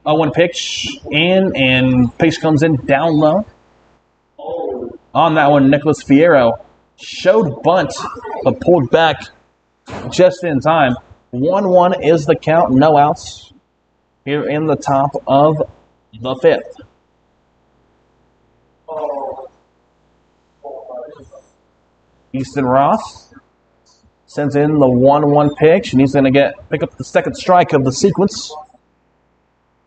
0-1 pitch in, and pitch comes in down low. On that one, Nicholas Fierro showed bunt, but pulled back just in time. 1-1 is the count, no outs here in the top of the fifth. Easton Roth sends in the 1-1 pitch, and he's going to pick up the second strike of the sequence.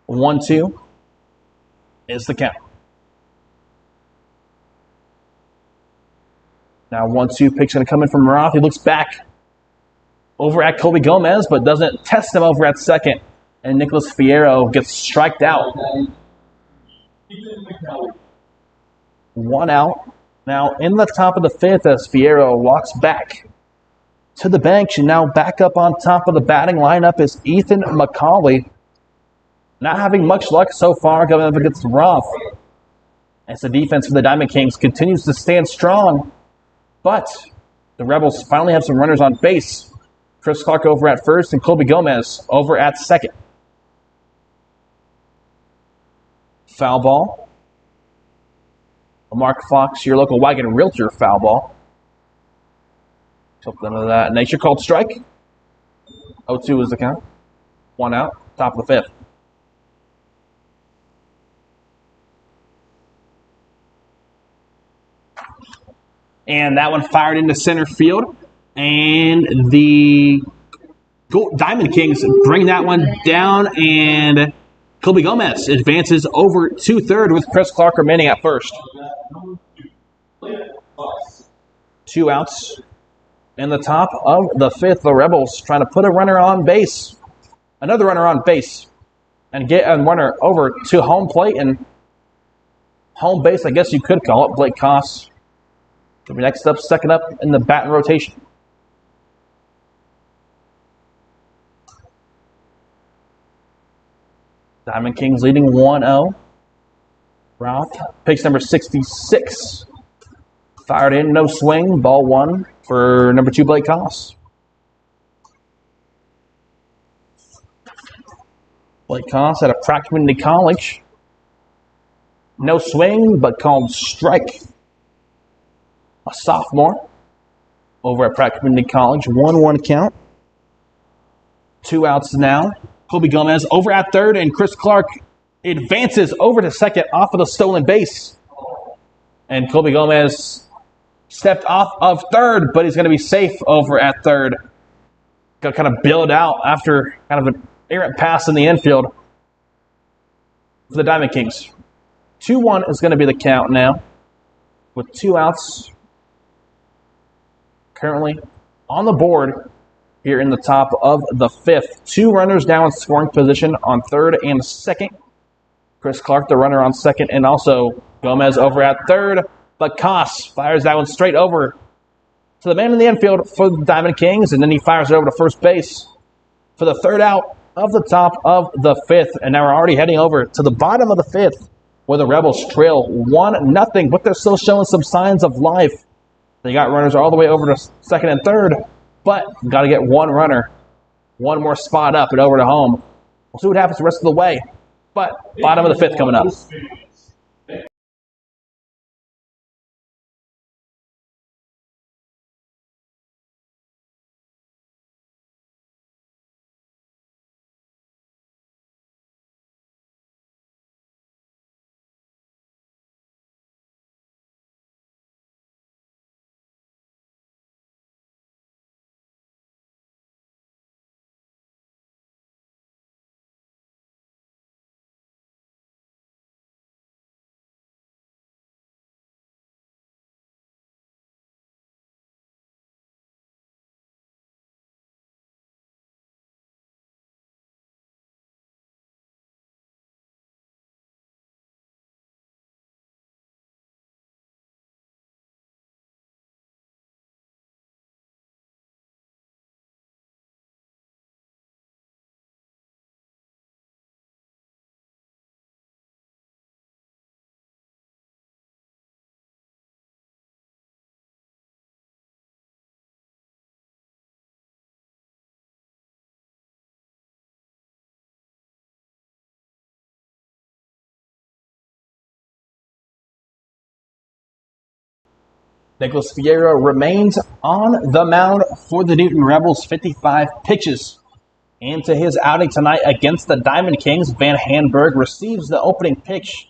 1-2 is the count. Now 1-2 pitch going to come in from Roth. He looks back over at Colby Gomez, but doesn't test him over at second. And Nicholas Fierro gets striked out. 1 out. Now in the top of the fifth as Fierro walks back to the bench, and now back up on top of the batting lineup is Ethan McCauley. Not having much luck so far going up against Roth. As the defense for the Diamond Kings continues to stand strong. But the Rebels finally have some runners on base. Chris Clark over at first and Colby Gomez over at second. Foul ball. Mark Fox, your local Wagon Realtor, foul ball. Something of that nature called strike. 0-2 is the count. 1 out, top of the fifth. And that one fired into center field. And the Diamond Kings bring that one down. And Colby Gomez advances over to third with Chris Clark remaining at first. 2 outs in the top of the fifth. The Rebels trying to put a runner on base. Another runner on base. And get a runner over to home plate. And home base, I guess you could call it. Blake Koss. Next up, second up in the batting rotation. Diamond Kings leading 1-0. Roth, pitch number 66. Fired in, no swing, ball 1 for number 2, Blake Koss. Blake Koss at a Pratt Community College. No swing, but called strike. A sophomore over at Pratt Community College. 1-1 count. 2 outs now. Colby Gomez over at third, and Chris Clark advances over to second off of the stolen base. And Colby Gomez stepped off of third, but he's going to be safe over at third. Got to kind of build out after kind of an errant pass in the infield for the Diamond Kings. 2-1 is going to be the count now with 2 outs. Currently on the board here in the top of the fifth. 2 runners down in scoring position on third and second. Chris Clark, the runner on second, and also Gomez over at third. But Koss fires that one straight over to the man in the infield for the Diamond Kings, and then he fires it over to first base for the third out of the top of the fifth. And now we're already heading over to the bottom of the fifth where the Rebels trail 1-0, but they're still showing some signs of life. They got runners all the way over to second and third, but got to get 1 runner, 1 more spot up and over to home. We'll see what happens the rest of the way, but bottom of the fifth coming up. Nicholas Fierro remains on the mound for the Newton Rebels, 55 pitches. Into his outing tonight against the Diamond Kings, Van Hanberg receives the opening pitch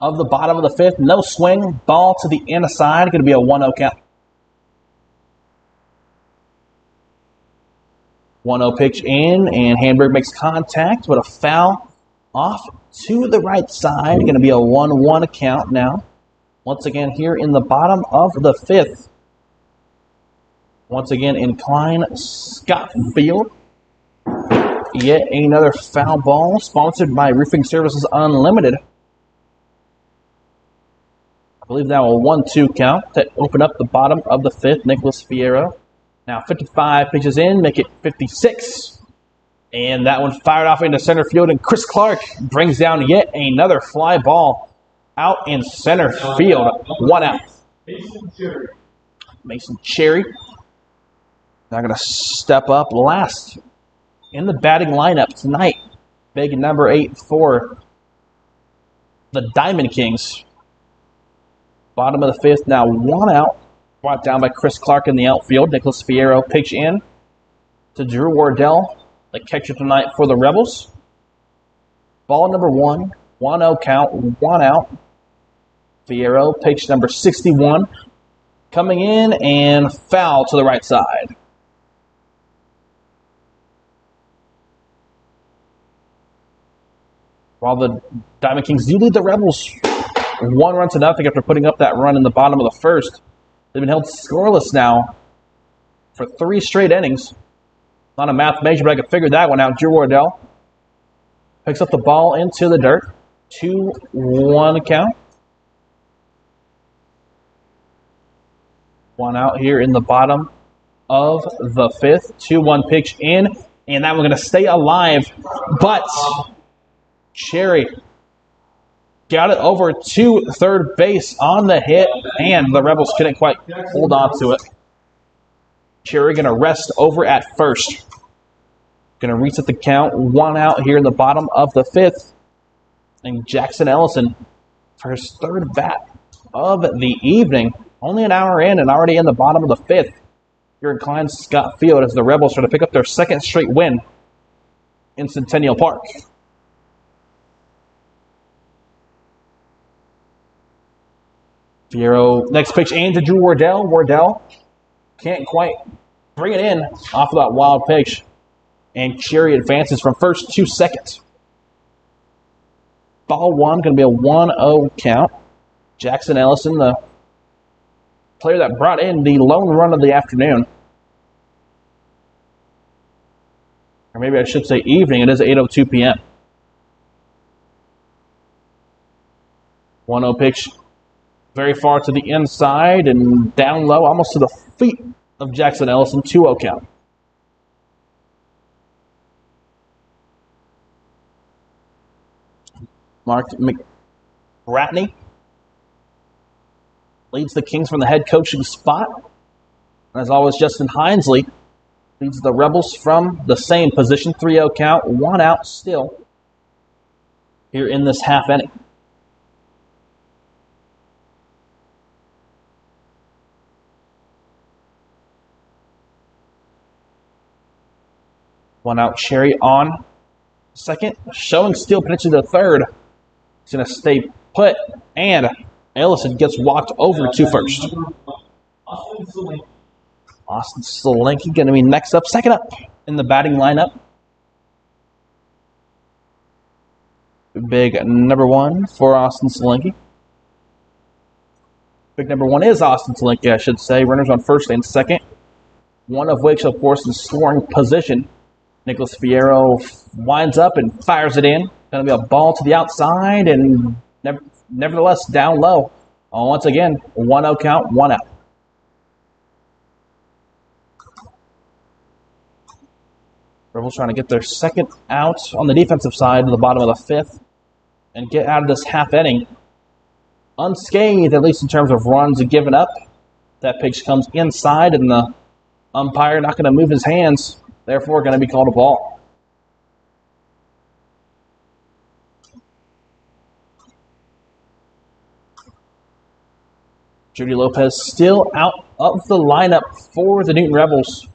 of the bottom of the fifth. No swing, ball to the inside. Going to be a 1-0 count. 1-0 pitch in, and Hanberg makes contact with a foul off to the right side. Going to be a 1-1 count now. Once again, here in the bottom of the fifth. Once again, in Klein Scott Field. Yet another foul ball sponsored by Roofing Services Unlimited. I believe that will 1-2 count to open up the bottom of the fifth. Nicholas Fierro. Now 55 pitches in, make it 56. And that one fired off into center field, and Chris Clark brings down yet another fly ball out in center field. 1 out. Mason Cherry. Now going to step up last in the batting lineup tonight. Big number 8 for the Diamond Kings. Bottom of the fifth, now 1 out. Brought down by Chris Clark in the outfield. Nicholas Fierro pitch in to Drew Wardell, the catcher tonight for the Rebels. Ball number 1, 1-0 count, 1 out. Fierro, pitch number 61, coming in and foul to the right side. While the Diamond Kings do lead the Rebels 1-0 after putting up that run in the bottom of the first. They've been held scoreless now for 3 straight innings. Not a math major, but I could figure that one out. Drew Wardell picks up the ball into the dirt. 2-1 count. 1 out here in the bottom of the fifth. 2-1 pitch in, and that one's going to stay alive. But Cherry got it over to third base on the hit, and the Rebels couldn't quite hold on to it. Cherry going to rest over at first. Going to reset the count. 1 out here in the bottom of the fifth. And Jackson Ellison for his third bat of the evening. Only an hour in and already in the bottom of the fifth. Here in Klein Scott Field as the Rebels try to pick up their second straight win in Centennial Park. Fierro, next pitch in to Drew Wardell. Wardell can't quite bring it in off of that wild pitch. And Cherry advances from first to second. Ball 1, going to be a 1-0 count. Jackson Ellison, the player that brought in the lone run of the afternoon. Or maybe I should say evening. It is 8:02 p.m. 1-0 pitch. Very far to the inside and down low, almost to the feet of Jackson Ellison. 2-0 count. Mark McBratney leads the Kings from the head coaching spot. As always, Justin Hinesley leads the Rebels from the same position. 3-0 count, 1 out still here in this half inning. One out, Cherry on second, showing steal potential to third. He's going to stay put, and Ellison gets walked over to first. Austin Solanke going to be next up, second up in the batting lineup. Big number 1 for Austin Solanke. Big number 1 is Austin Solanke, I should say. Runners on first and second. One of which, of course, is scoring position. Nicholas Fierro winds up and fires it in. Going to be a ball to the outside and nevertheless down low. Once again, 1-0 count, 1 out. Rebels trying to get their second out on the defensive side to the bottom of the fifth and get out of this half inning unscathed, at least in terms of runs given up. That pitch comes inside, and the umpire not going to move his hands. Therefore, going to be called a ball. Judy Lopez still out of the lineup for the Newton Rebels.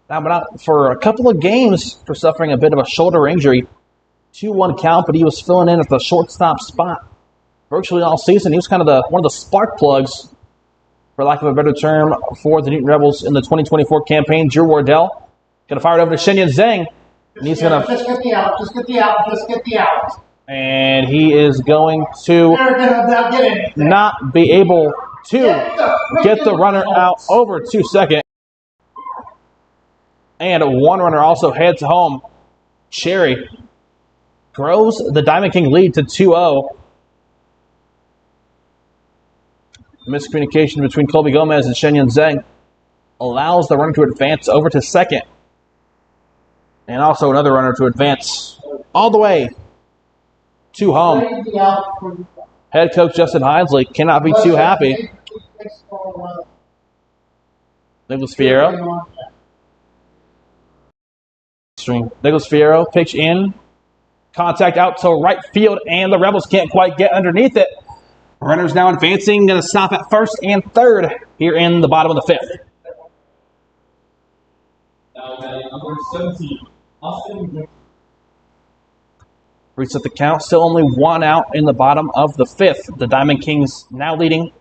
Now, but out for a couple of games for suffering a bit of a shoulder injury. 2-1 count, but he was filling in at the shortstop spot virtually all season. He was kind of one of the spark plugs, for lack of a better term, for the Newton Rebels in the 2024 campaign. Drew Wardell going to fire it over to Shenyan Zhang. And he's going to just get the out, just get the out, just get the out. And he is going to not be able to get the runner out over to second. And one runner also heads home. Cherry grows the Diamond King lead to 2-0. Miscommunication between Colby Gomez and Shenyan Zhang allows the runner to advance over to second. And also another runner to advance all the way to home. Head coach Justin Hinesley cannot be too happy. Nicholas Fierro. Nicholas Fierro, pitch in. Contact out to right field, and the Rebels can't quite get underneath it. Runners now advancing, going to stop at first and third here in the bottom of the fifth. Now number 17, Austin. Reset the count. Still only one out in the bottom of the fifth. The Diamond Kings now leading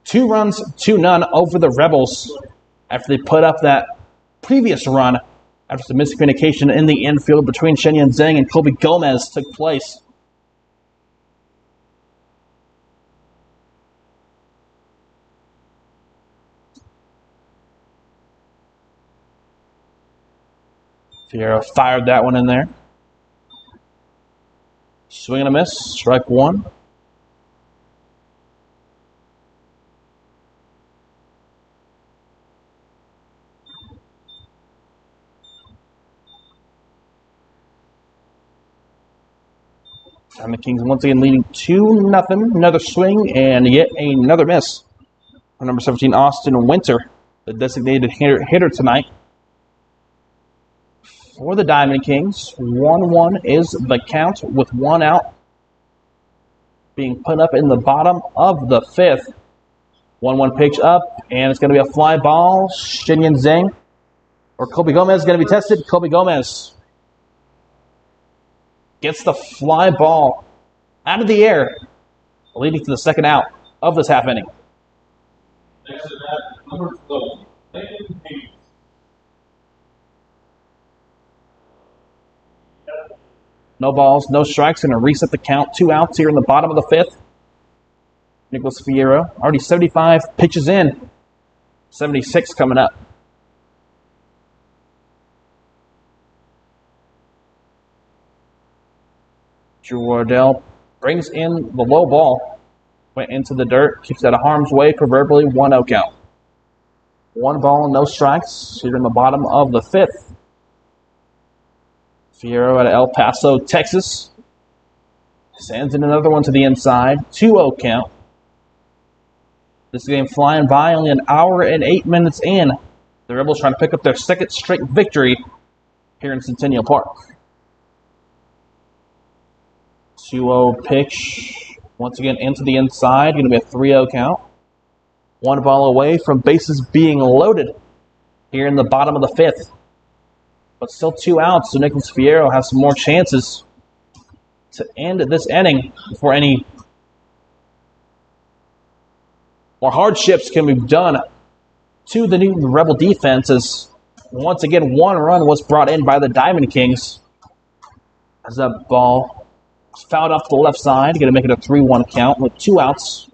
2 runs, 2-0 over the Rebels after they put up that previous run after some miscommunication in the infield between Shenyan Zhang and Colby Gomez took place. Fierro fired that one in there. Swing and a miss. Strike one. Diamond Kings once again leading 2-0. Another swing and yet another miss. For number 17, Austin Winter, the designated hitter tonight. For the Diamond Kings, 1-1 is the count with 1 out being put up in the bottom of the fifth. 1-1 pitch up, and it's going to be a fly ball. Shenyan Zhang or Colby Gomez is going to be tested. Colby Gomez gets the fly ball out of the air, leading to the second out of this half inning. Next to that, number 12, Landon Hayes. No balls, no strikes, and a reset the count. 2 outs here in the bottom of the fifth. Nicholas Fierro, already 75 pitches in. 76 coming up. Drew Wardell brings in the low ball. Went into the dirt, keeps it out of harm's way, proverbially 1-0 count. 1 ball, no strikes here in the bottom of the fifth. Fierro out of El Paso, Texas. Sends in another one to the inside. 2-0 count. This game flying by, only an hour and 8 minutes in. The Rebels trying to pick up their second straight victory here in Centennial Park. 2-0 pitch. Once again into the inside. Going to be a 3-0 count. 1 ball away from bases being loaded here in the bottom of the fifth. But still 2 outs, so Nicholas Fierro has some more chances to end this inning before any more hardships can be done to the Newton Rebel defense, as once again 1 run was brought in by the Diamond Kings as that ball was fouled off to the left side. Going to make it a 3-1 count with 2 outs.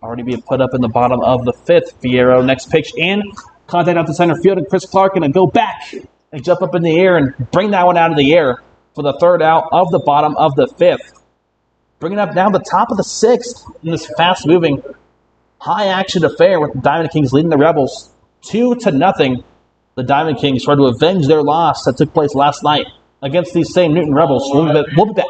Already being put up in the bottom of the fifth. Fierro, next pitch in. Contact out to center field, and Chris Clark going to go back and jump up in the air and bring that one out of the air for the third out of the bottom of the fifth. Bringing up now the top of the sixth in this fast-moving, high-action affair with the Diamond Kings leading the Rebels 2-0. The Diamond Kings tried to avenge their loss that took place last night against these same Newton Rebels. We'll be back.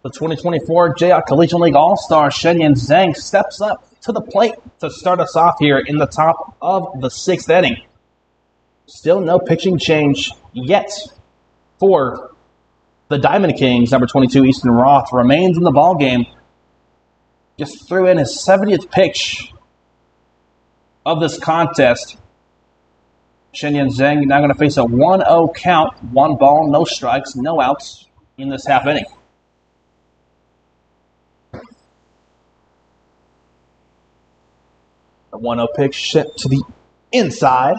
The 2024 Jayhawk Collegiate League All-Star Shenyan Zhang steps up to the plate to start us off here in the top of the 6th inning. Still no pitching change yet for the Diamond Kings. Number 22, Easton Roth, remains in the ballgame. Just threw in his 70th pitch of this contest. Shenyan Zhang now going to face a 1-0 count. 1 ball, no strikes, no outs in this half inning. The 1-0 pitch sent to the inside.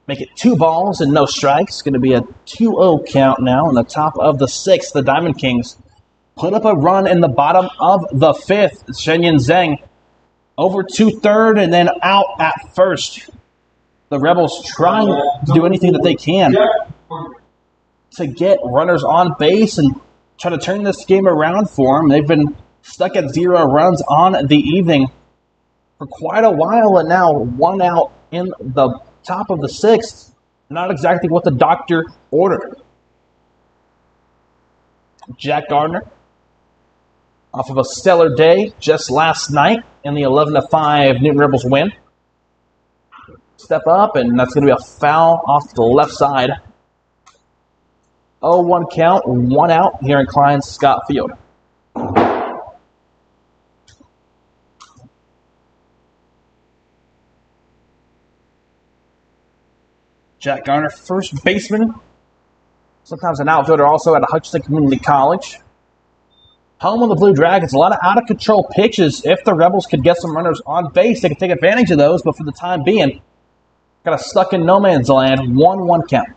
Make it 2 balls and no strikes. Going to be a 2-0 count now in the top of the 6th. The Diamond Kings put up a run in the bottom of the 5th. Shenyan Zhang over to third and then out at first. The Rebels trying to do anything that they can to get runners on base and try to turn this game around for them. They've been stuck at 0 runs on the evening for quite a while, and now 1 out in the top of the 6th. Not exactly what the doctor ordered. Jack Gardner, off of a stellar day just last night in the 11-5 Newton Rebels win. Step up, and that's going to be a foul off the left side. 0-1 count, 1 out here in Klein Scott Field. Jack Garner, first baseman, sometimes an outfielder also at Hutchinson Community College. Home of the Blue Dragons, a lot of out-of-control pitches. If the Rebels could get some runners on base, they could take advantage of those, but for the time being, got us stuck in no man's land. 1-1 count.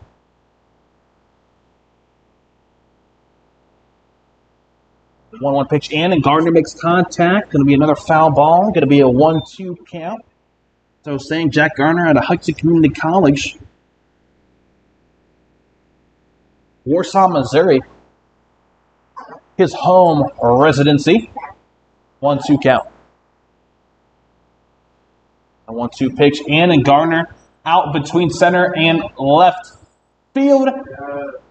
One pitch in, and Gardner makes contact. Going to be another foul ball. Going to be a 1-2 count. So saying Jack Garner at Hutchinson Community College, Warsaw, Missouri, his home residency. 1-2 count. A 1-2 pitch in, and Garner out between center and left field.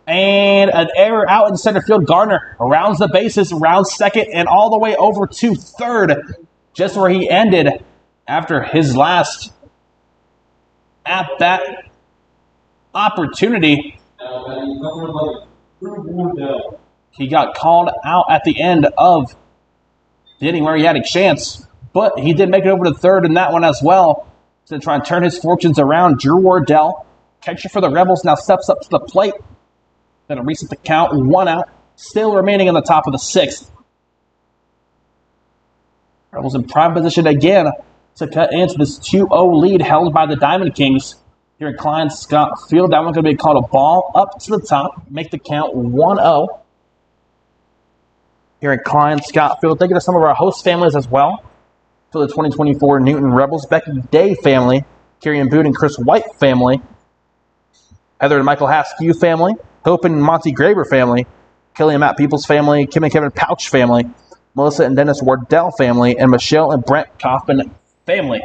And an error out in center field. Garner rounds the bases, rounds second, and all the way over to third, just where he ended after his last at-bat opportunity. He got called out at the end of the inning where he had a chance, but he did make it over to third in that one as well to try and turn his fortunes around. Drew Wardell, catcher for the Rebels, now steps up to the plate. Going to reset the count, 1 out, still remaining in the top of the 6th. Rebels in prime position again to cut into this 2-0 lead held by the Diamond Kings here in Klein Scott Field. That one's going to be called a ball up to the top, make the count 1-0 here in Klein Scott Field. Thinking of some of our host families as well for the 2024 Newton Rebels. Becky Day family, Kieran Boone and Chris White family, Heather and Michael Haskew family, Hope and Monty Graber family, Kelly and Matt Peoples family, Kim and Kevin Pouch family, Melissa and Dennis Wardell family, and Michelle and Brent Kaufman family.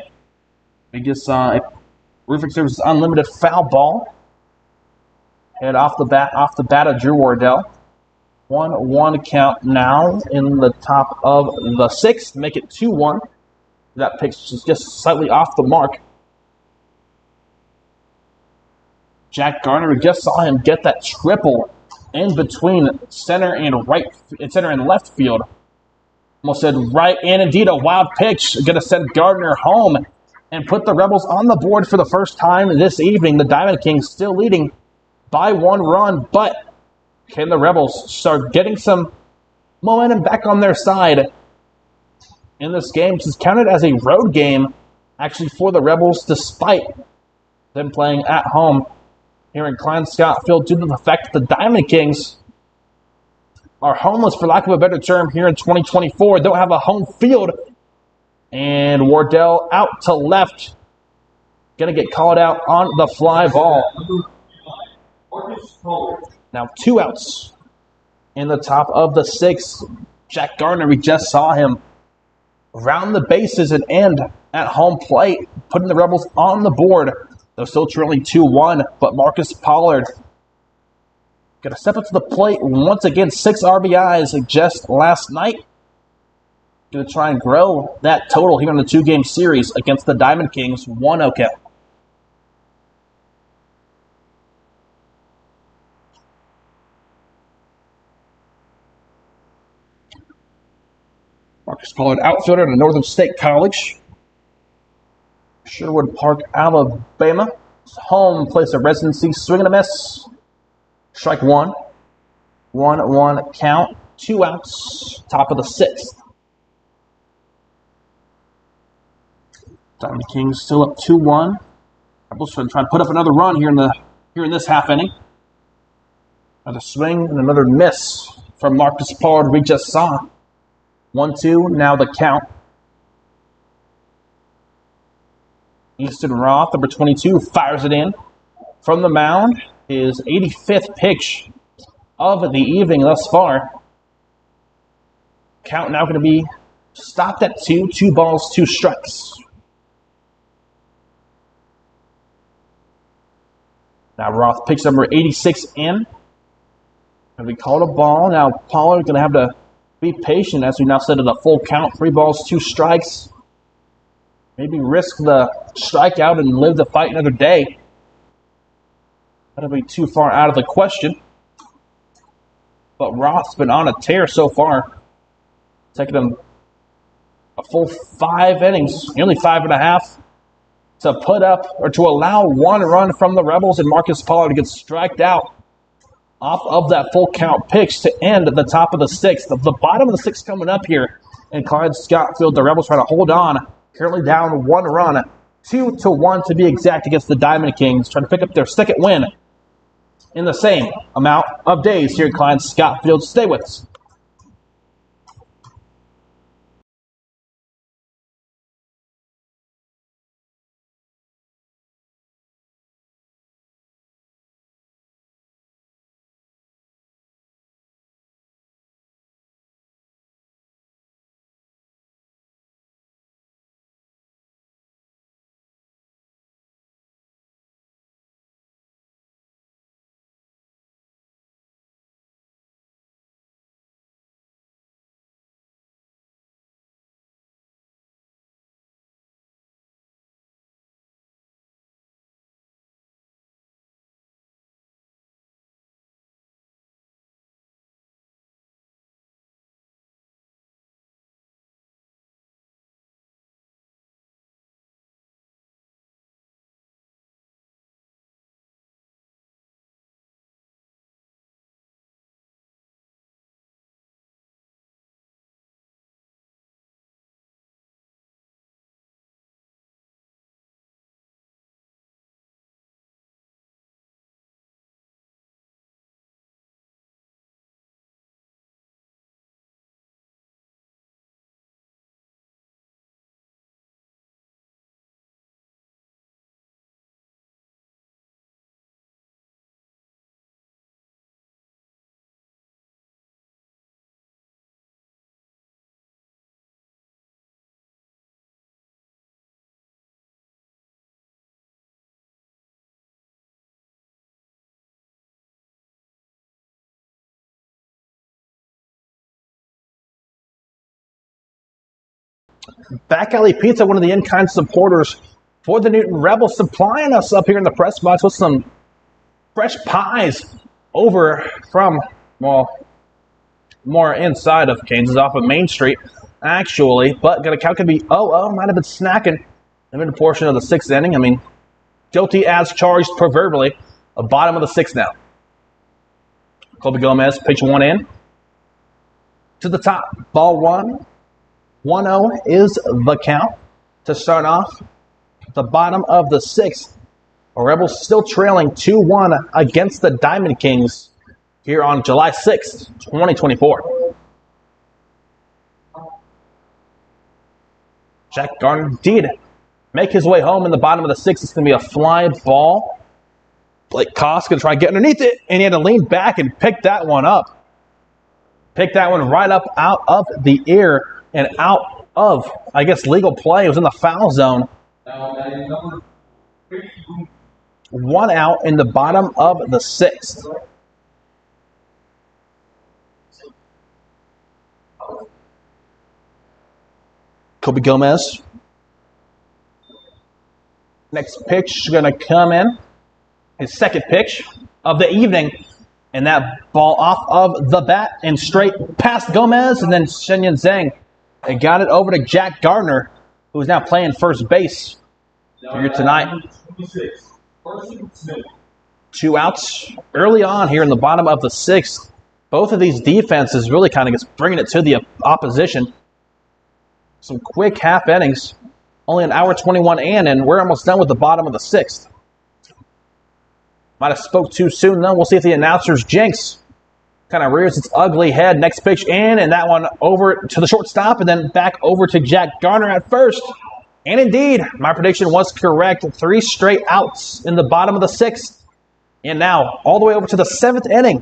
We just saw a Roofing Services Unlimited foul ball. Head off the bat of Drew Wardell. 1-1 count now in the top of the 6th. Make it 2-1. That pitch is just slightly off the mark. Jack Garner, we just saw him get that triple in between center and left field. Almost said right, and indeed a wild pitch. Going to send Gardner home and put the Rebels on the board for the first time this evening. The Diamond Kings still leading by 1 run, but can the Rebels start getting some momentum back on their side in this game, which is counted as a road game actually for the Rebels, despite them playing at home here in Klein Scott Field, due to the fact that the Diamond Kings are homeless, for lack of a better term, here in 2024. Don't have a home field. And Wardell out to left. Going to get called out on the fly ball. Now 2 outs in the top of the 6th. Jack Gardner, we just saw him round the bases and end at home plate, putting the Rebels on the board. They're still trailing 2-1, but Marcus Pollard Going to step up to the plate once again. 6 RBIs just last night. Going to try and grow that total here in the 2-game series against the Diamond Kings. 1-0 count. Marcus Pollard, outfielder at Northern State College. Sherwood Park, Alabama. Home place of residency. Swing and a miss. Strike 1. 1-1 count. 2 outs. Top of the 6th. Diamond Kings still up 2-1. Rebels trying to put up another run here in this half inning. Another swing and another miss from Marcus Pollard we just saw. 1-2, now the count. Easton Roth, number 22, fires it in. From the mound, his 85th pitch of the evening thus far. Count now going to be stopped at 2. 2 balls, 2 strikes. Now Roth picks number 86 in. And we called a ball. Now Pollard going to have to be patient as we now set it a full count. 3 balls, 2 strikes. Maybe risk the strikeout and live the fight another day. That'll be too far out of the question. But Roth's been on a tear so far. Taking him a full 5 innings, nearly 5.5, to put up or to allow 1 run from the Rebels, and Marcus Pollard gets striked out off of that full count pitch to end at the top of the 6th. The bottom of the 6th coming up here in Clyde Scott Field. The Rebels trying to hold on. Currently down 1 run, 2-1 to be exact against the Diamond Kings. Trying to pick up their 2nd win in the same amount of days here at Clyde Scott Field. Stay with us. Back Alley Pizza, one of the in-kind supporters for the Newton Rebels, supplying us up here in the press box with some fresh pies over from, well, more inside of Kansas, off of Main Street, actually. But got a count could be might have been snacking in the portion of the 6th inning. I mean, guilty as charged proverbially. The bottom of the 6th now. Colby Gomez, pitch 1 in. To the top, ball 1. 1-0 is the count to start off the bottom of the 6th. The Rebels still trailing 2-1 against the Diamond Kings here on July 6th, 2024. Jack Garner did make his way home in the bottom of the 6th. It's going to be a fly ball. Blake Koss going to try and get underneath it, and he had to lean back and pick that one up. Pick that one right up out of the air and out of, I guess, legal play. It was in the foul zone. 1 out in the bottom of the 6th. Colby Gomez. Next pitch going to come in. His second pitch of the evening. And that ball off of the bat and straight past Gomez. And then Shenyan Zhang. And got it over to Jack Gardner, who is now playing first base here tonight. 26. Carson Smith. 2 outs early on here in the bottom of the 6th. Both of these defenses really kind of just bringing it to the opposition. Some quick half innings. Only an hour 21 in, and we're almost done with the bottom of the 6th. Might have spoke too soon, though. We'll see if the announcer's jinx kind of rears its ugly head. Next pitch in, and that one over to the shortstop, and then back over to Jack Garner at first. And indeed, my prediction was correct. 3 straight outs in the bottom of the 6th. And now, all the way over to the 7th inning.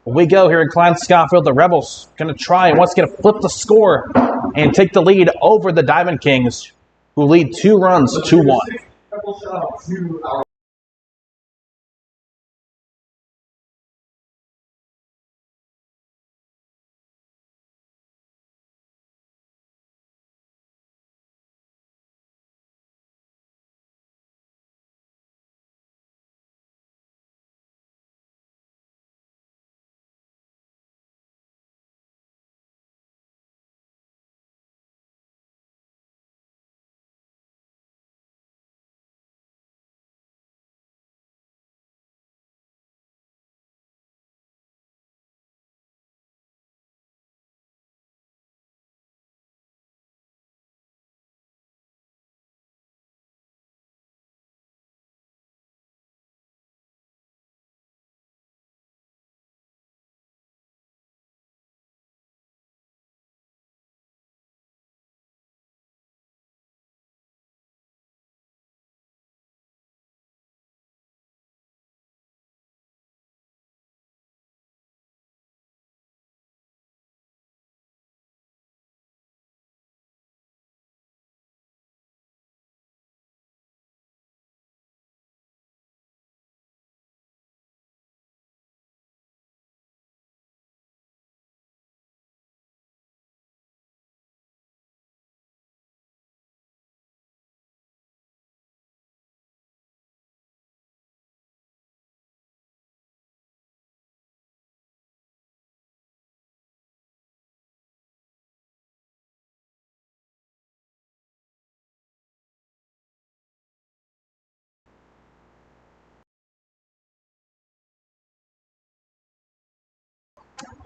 We go here in Klein Schofield. The Rebels going to try and once again flip the score and take the lead over the Diamond Kings, who lead 2 runs, 2-1. Double shot to our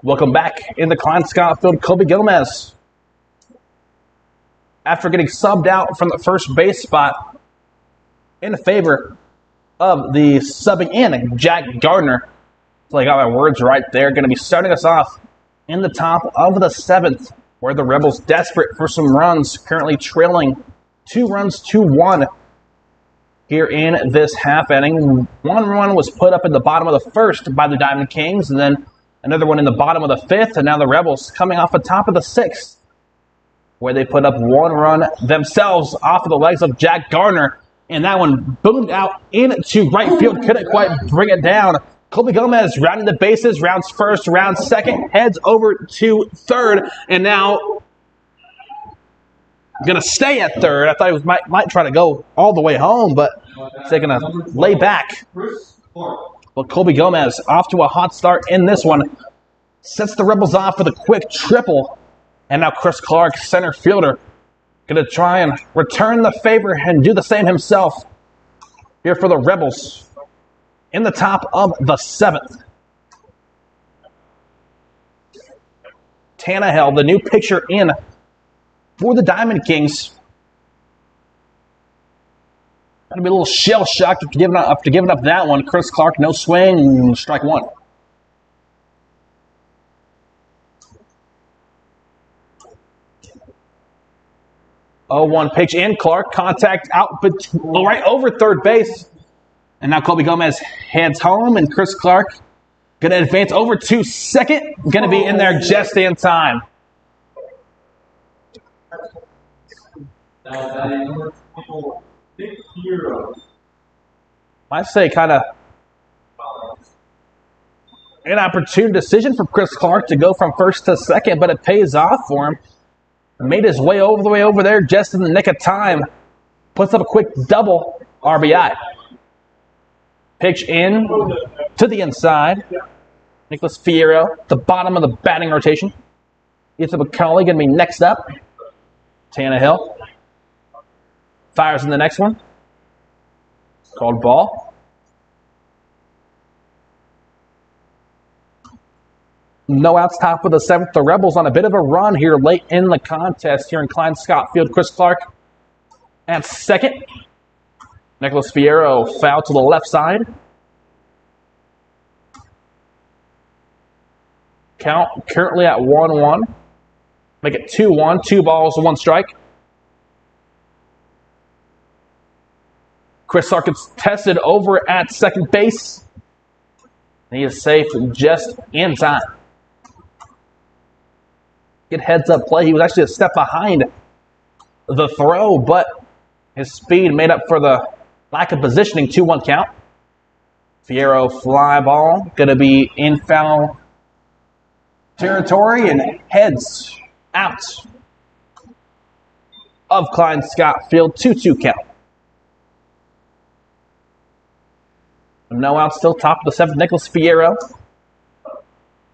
Welcome back in the Klein Schofield. Colby Gomez, after getting subbed out from the first base spot in favor of the subbing in Jack Gardner. So I got my words right there. Going to be starting us off in the top of the 7th, where the Rebels desperate for some runs, currently trailing 2 runs, 2-1 here in this half inning. 1 run was put up in the bottom of the 1st by the Diamond Kings, and then another one in the bottom of the 5th, and now the Rebels coming off the top of the 6th, where they put up 1 run themselves off of the legs of Jack Gardner, and that one boomed out into right field. Couldn't quite bring it down. Colby Gomez rounding the bases, rounds first, rounds second, heads over to third, and now going to stay at third. I thought he was might try to go all the way home, but they're going to lay back. Chris Clark. Well, Colby Gomez off to a hot start in this one. Sets the Rebels off with a quick triple. And now Chris Clark, center fielder, going to try and return the favor and do the same himself here for the Rebels in the top of the 7th. Tannehill, the new pitcher in for the Diamond Kings. Going to be a little shell-shocked after giving up that one. Chris Clark, no swing, strike 1. Oh, 1 pitch in. Clark, contact out, but right over third base. And now Colby Gomez heads home, and Chris Clark going to advance over to second. Going to be in there just in time. Now batting number 24, Nick Hero. I say kind of an opportune decision for Chris Clark to go from first to second, but it pays off for him. Made his way all the way over there just in the nick of time. Puts up a quick double RBI. Pitch in to the inside. Nicholas Fierro, the bottom of the batting rotation. Ethan McCauley going to be next up. Tannehill fires in the next one. Called ball. No outs, top of the 7th. The Rebels on a bit of a run here late in the contest here in Klein Scott Field. Chris Clark at second. Nicholas Fierro foul to the left side. Count currently at 1-1. Make it 2-1. 2 balls, 1 strike. Chris Clark gets tested over at second base. He is safe just in time. Good heads-up play. He was actually a step behind the throw, but his speed made up for the lack of positioning. 2-1 count. Fierro fly ball. Going to be in foul territory and heads out of Klein Scott Field. 2-2 count. No out, still top of the 7th. Nicholas Fierro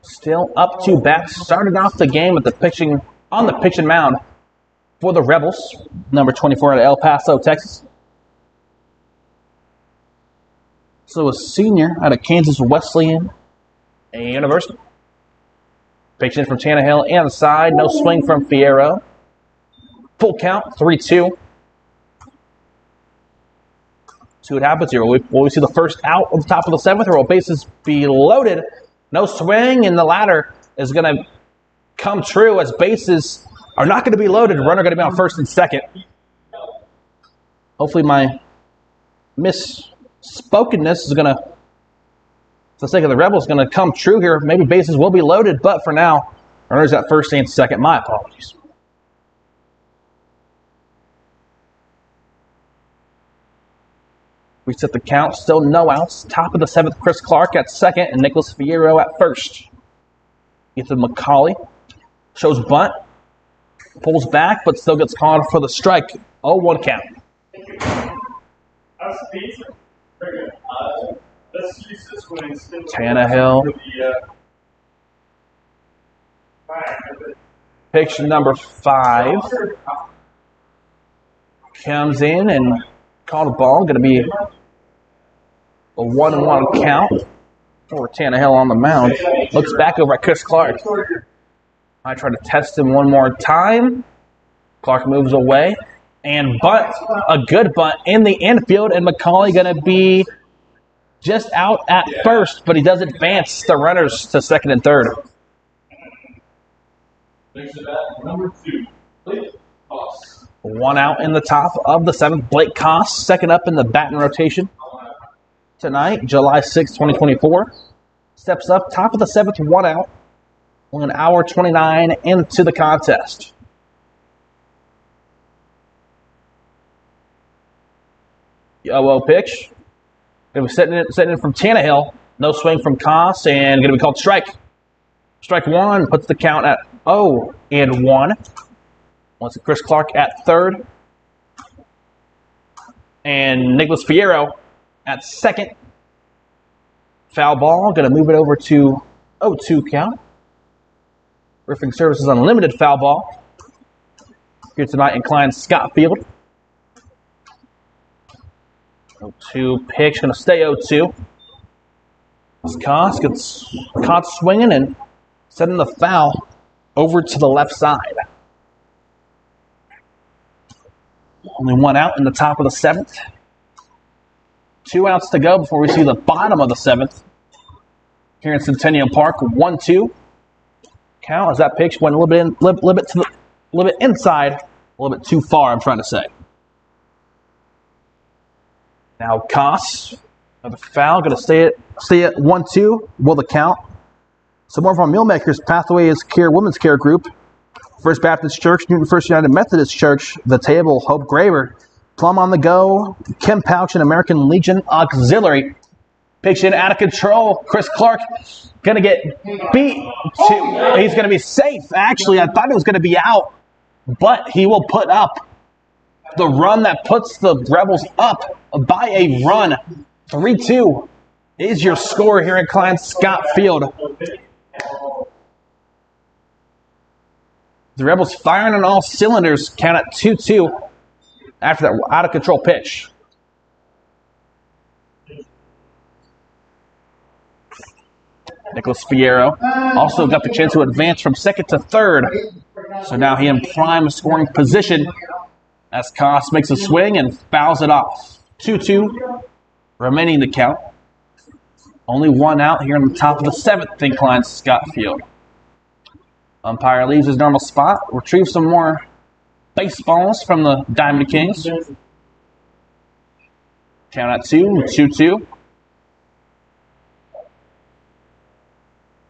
still up to bat. Started off the game at the pitching on the pitching mound for the Rebels. Number 24 out of El Paso, Texas. So a senior out of Kansas Wesleyan University. Pitch in from Tannehill inside. No swing from Fierro. Full count, 3-2. See what happens here. Will we see the first out on the top of the 7th, or will bases be loaded? No swing, and the latter is going to come true as bases are not going to be loaded. Runner going to be on first and second. Hopefully my misspokenness is going to, for the sake of the Rebels, going to come true here. Maybe bases will be loaded, but for now, runners at first and second. My apologies. We set the count, still no outs. Top of the 7th, Chris Clark at second, and Nicholas Fierro at first. Ethan McCauley shows bunt, pulls back, but still gets called for the strike. 0-1 count. Tannehill. Pitch number 5 comes in and called a ball. Going to be a 1-1 count for Tannehill on the mound. Looks back over at Chris Clark. I try to test him one more time. Clark moves away. And bunt, a good bunt in the infield. And McCauley going to be just out at first, but he does advance the runners to second and third. Next to that, number 2, Blake Koss. 1 out in the top of the 7th. Blake Koss, second up in the batting rotation tonight, July 6, 2024. Steps up, top of the 7th, 1 out. Only an hour 29 into the contest. The 0-0 pitch. It was setting in from Tannehill. No swing from Koss, and going to be called strike. Strike 1 puts the count at 0-1. Once Chris Clark at third. And Nicholas Fierro at second. Foul ball. Going to move it over to 0-2 count. Roofing Services Unlimited foul ball. Here tonight in Klein Scott Field. 0-2 pitch. Going to stay 0-2. Koss gets caught swinging and sending the foul over to the left side. Only 1 out in the top of the 7th. 2 outs to go before we see the bottom of the 7th. Here in Centennial Park, 1-2. Count as that pitch went a little bit inside, a little bit too far, I'm trying to say. Now Koss, another foul, going to stay at 1-2. Will the count? Some more from our Mealmakers Pathway is Care Women's Care Group. First Baptist Church, Newton First United Methodist Church, The Table, Hope Graver, Plum on the Go, Kim Pouch, and American Legion Auxiliary. Pitch in out of control. Chris Clark going to get beat. He's going to be safe. Actually, I thought it was going to be out. but he will put up the run that puts the Rebels up by a run. 3-2 is your score here at Clarence Scott Field. The Rebels firing on all cylinders, count at 2-2 after that out-of-control pitch. Nicholas Fierro also got the chance to advance from second to third. So now he in prime scoring position as Koss makes a swing and fouls it off. 2-2 remaining the count. Only one out here on the top of the seventh in Clarence Scott Field. Umpire leaves his normal spot, retrieves some more baseballs from the Diamond Kings. Count at 2-2.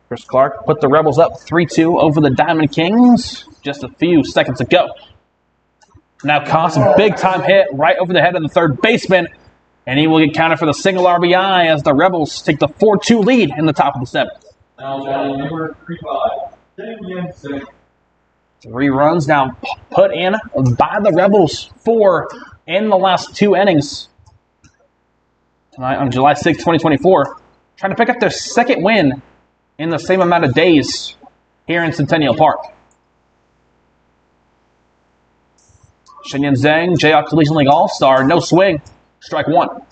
Chris Clark put the Rebels up 3-2 over the Diamond Kings just a few seconds ago. Now Koss, a big-time hit right over the head of the third baseman, and he will get counted for the single RBI as the Rebels take the 4-2 lead in the top of the seventh. Now batting number 35. 3 runs now put in by the Rebels, 4 in the last 2 innings. Tonight on July 6, 2024, trying to pick up their second win in the same amount of days here in Centennial Park. Shenyan Zhang, Jayhawk Collegiate League All-Star, no swing, strike 1.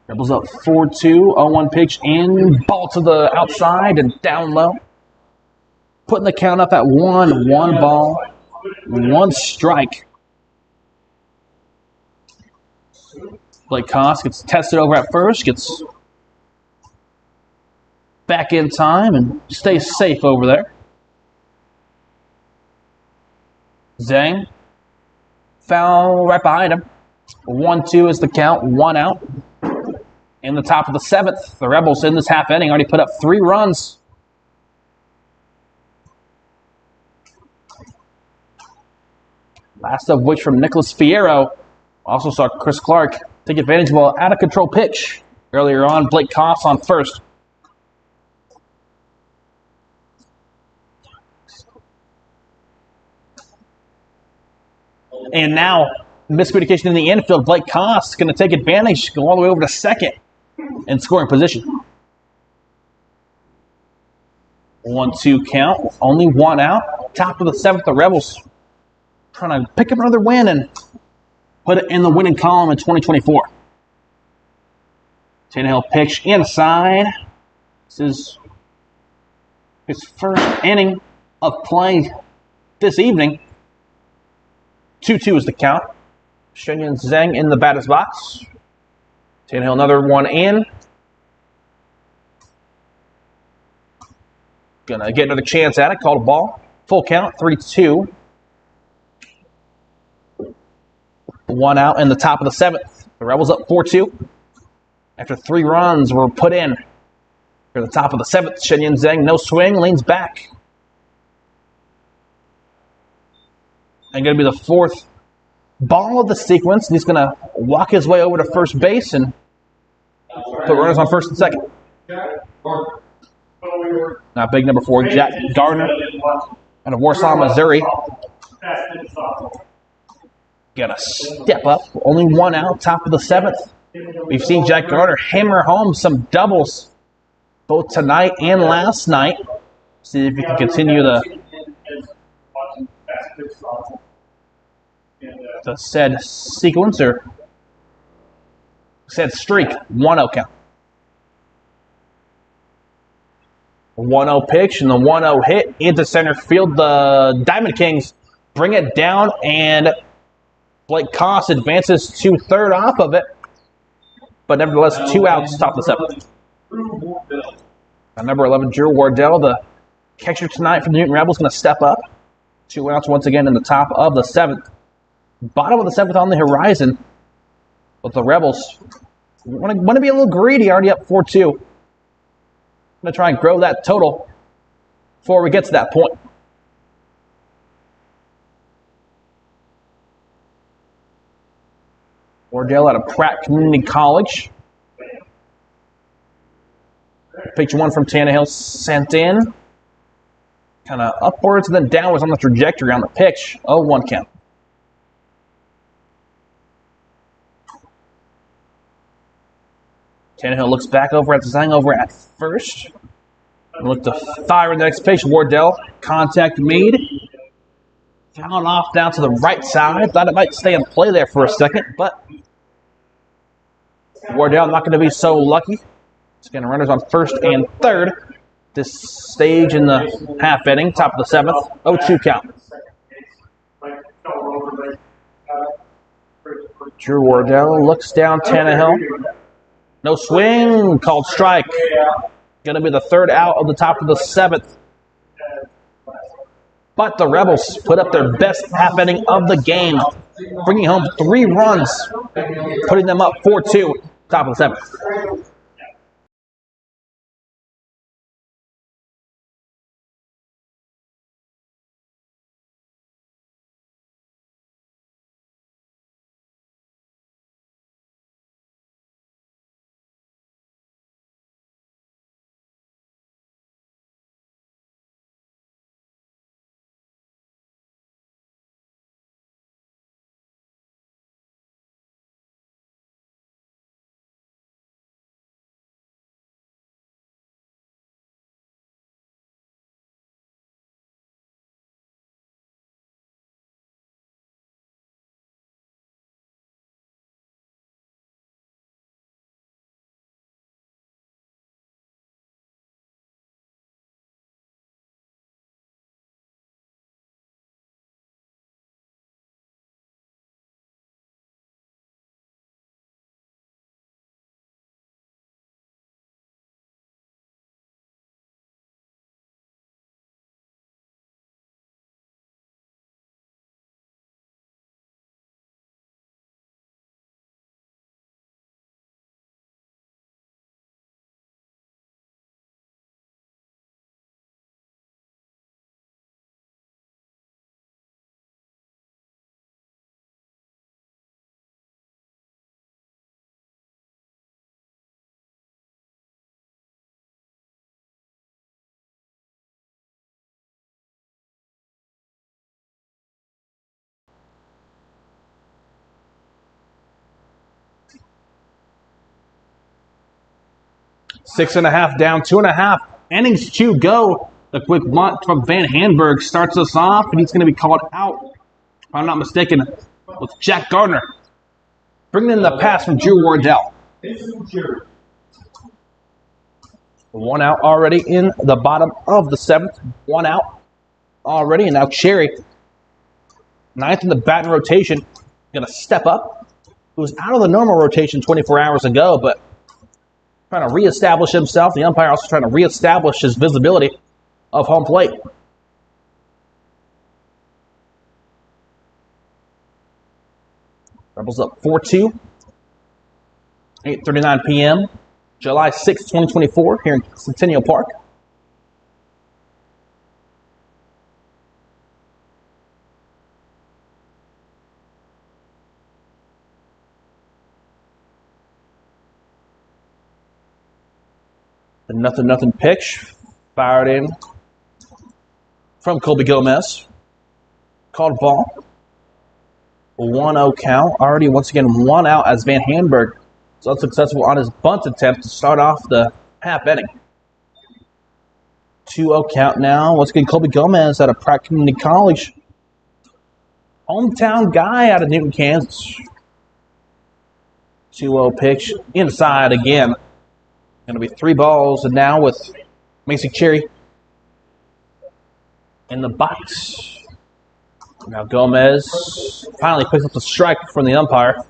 Rebels up 4-2, 0-1 pitch in, ball to the outside and down low. Putting the count up at 1 ball, 1 strike. Blake Koss gets tested over at first, gets back in time and stays safe over there. Zhang, foul right behind him. 1-2 is the count, 1 out. In the top of the seventh, the Rebels in this half inning already put up 3 runs. Last of which from Nicholas Fierro. Also saw Chris Clark take advantage of an out-of-control pitch earlier on. Blake Koss on first. And now, miscommunication in the infield. Blake Koss going to take advantage, go all the way over to second in scoring position. 1-2 count, only 1 out. Top of the seventh, the Rebels trying to pick up another win and put it in the winning column in 2024. Tannehill pitch inside. This is his first inning of play this evening. 2-2 is the count. Shenyan Zhang in the batter's box. Tannehill another one in. Gonna get another chance at it. Called a ball. Full count, 3-2. 1 out in the top of the seventh. The Rebels up 4-2. After 3 runs were put in. For the top of the seventh, Shenyan Zhang, no swing, leans back. And going to be the 4th ball of the sequence. And he's going to walk his way over to first base and put runners on first and second. Now big number 4, Jack Gardner out of Warsaw, Missouri. Gonna step up. Only 1 out, top of the seventh. We've seen Jack Gardner hammer home some doubles both tonight and last night. See if he can continue the said sequence or said streak. 1-0 count. 1-0 pitch and the 1-0 hit into center field. The Diamond Kings bring it down and Blake Koss advances to third off of it. But nevertheless, 2 outs, top of the seventh. Number 11, Drew Wardell, the catcher tonight for the Newton Rebels, going to step up. 2 outs once again in the top of the seventh. Bottom of the seventh on the horizon. But the Rebels want to be a little greedy, already up 4-2. Going to try and grow that total before we get to that point. Wardell out of Pratt Community College. Pitch one from Tannehill sent in. Kind of upwards and then downwards on the trajectory on the pitch. 0-1 count. Tannehill looks back over at Zhang over at first. Look to fire in the next pitch. Wardell, contact made. Fouled off down to the right side. Thought it might stay in play there for a second, but Wardell not going to be so lucky. He's going to runners on first and third. This stage in the half inning, top of the seventh. 0-2 count. Drew Wardell looks down Tannehill. No swing, called strike. Going to be the third out of the top of the seventh. But the Rebels put up their best half inning of the game, bringing home 3 runs, putting them up 4-2, top of the seventh. Six and a half down, 2.5 innings to go. The quick bunt from Van Handberg starts us off, and he's going to be called out, if I'm not mistaken, with Jack Gardner. Bringing in the pass from Drew Wardell. 1 out already in the bottom of the seventh. 1 out already, and now Cherry, ninth in the batting rotation, going to step up. He was out of the normal rotation 24 hours ago, but trying to reestablish himself. The umpire also trying to reestablish his visibility of home plate. Rebels up 4-2. 8:39 p.m. July 6, 2024 here in Centennial Park. The nothing pitch fired in from Colby Gomez. Called ball. 1-0 count. Already once again 1 out as Van Handberg was unsuccessful on his bunt attempt to start off the half inning. 2-0 count now. Once again Colby Gomez out of Pratt Community College. Hometown guy out of Newton, Kansas. 2-0 pitch inside again. Going to be 3 balls, and now with Macy Cherry in the box. Now Gomez finally picks up the strike from the umpire.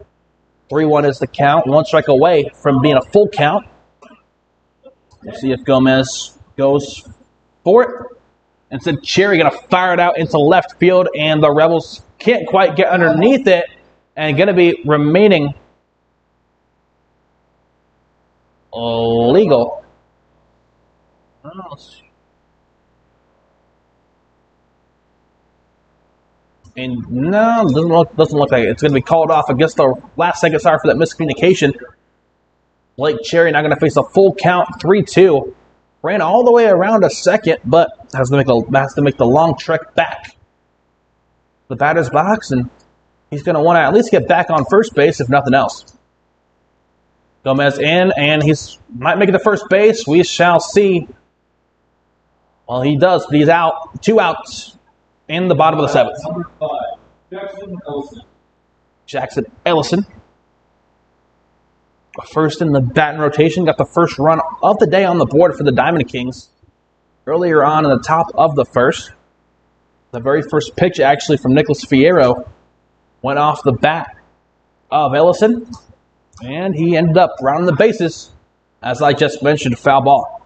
3-1 is the count. 1 strike away from being a full count. We'll see if Gomez goes for it. Instead, Cherry going to fire it out into left field, and the Rebels can't quite get underneath it, and going to be remaining legal. And no, doesn't look like it. It's going to be called off against the last second. Sorry for that miscommunication. Blake Cherry now going to face a full count, 3-2. Ran all the way around a second, but has to make the long trek back. The batter's box, and he's going to want to at least get back on first base, if nothing else. Gomez in, and he's might make it to first base. We shall see. Well, he does, but he's out. 2 outs in the bottom of the 7th. Number 5, Jackson Ellison. Jackson Ellison. First in the batting rotation. Got the first run of the day on the board for the Diamond Kings. Earlier on in the top of the first. The very first pitch, actually, from Nicholas Fierro went off the bat of Ellison. And he ended up rounding the bases, as I just mentioned, foul ball.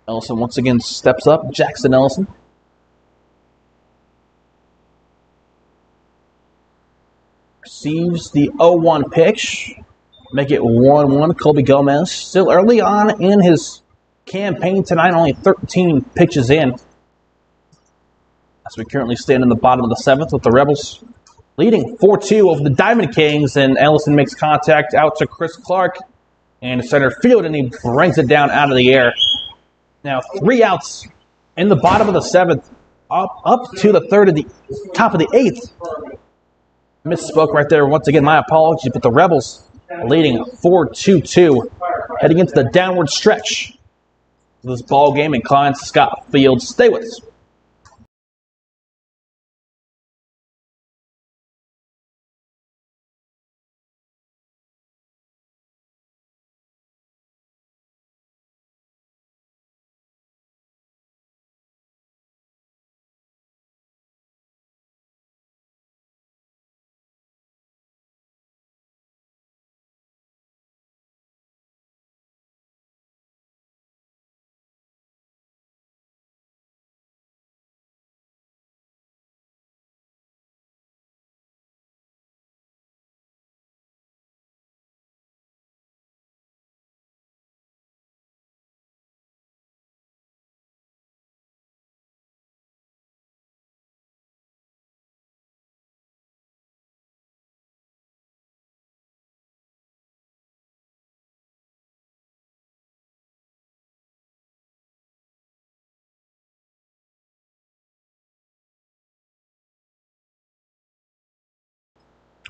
Ellison once again steps up. Jackson Ellison. Receives the 0-1 pitch. Make it 1-1. Colby Gomez still early on in his campaign tonight. Only 13 pitches in. As we currently stand in the bottom of the 7th with the Rebels leading 4-2 over the Diamond Kings. And Ellison makes contact out to Chris Clark in center field. And he brings it down out of the air. Now 3 outs in the bottom of the 7th, up to the top of the 8th. Misspoke right there. Once again, my apologies, but the Rebels leading 4-2, heading into the downward stretch of this ball game in Klein Scott Field. Stay with us.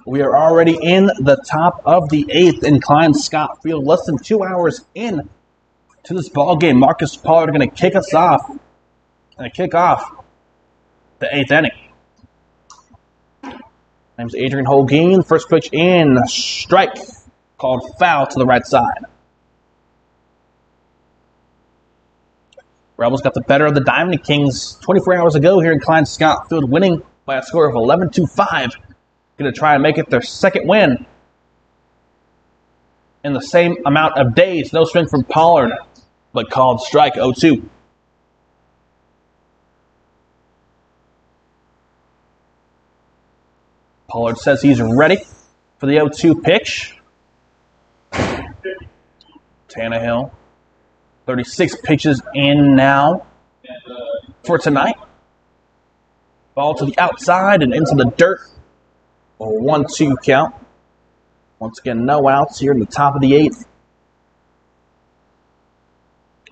We are already in the top of the 8th in Klein Scott Field. Less than 2 hours in to this ball game. Marcus Pollard going to kick us off. Going to kick off the 8th inning. Name's Adrian Holguin. First pitch in. Strike. Called foul to the right side. Rebels got the better of the Diamond Kings 24 hours ago here in Klein Scott Field, winning by a score of 11-5. Going to try and make it their second win in the same amount of days. No swing from Pollard, but called strike 0-2. Pollard says he's ready for the 0-2 pitch. Tannehill, 36 pitches in now for tonight. Ball to the outside and into the dirt. A 1-2 count. Once again, no outs here in the top of the 8th.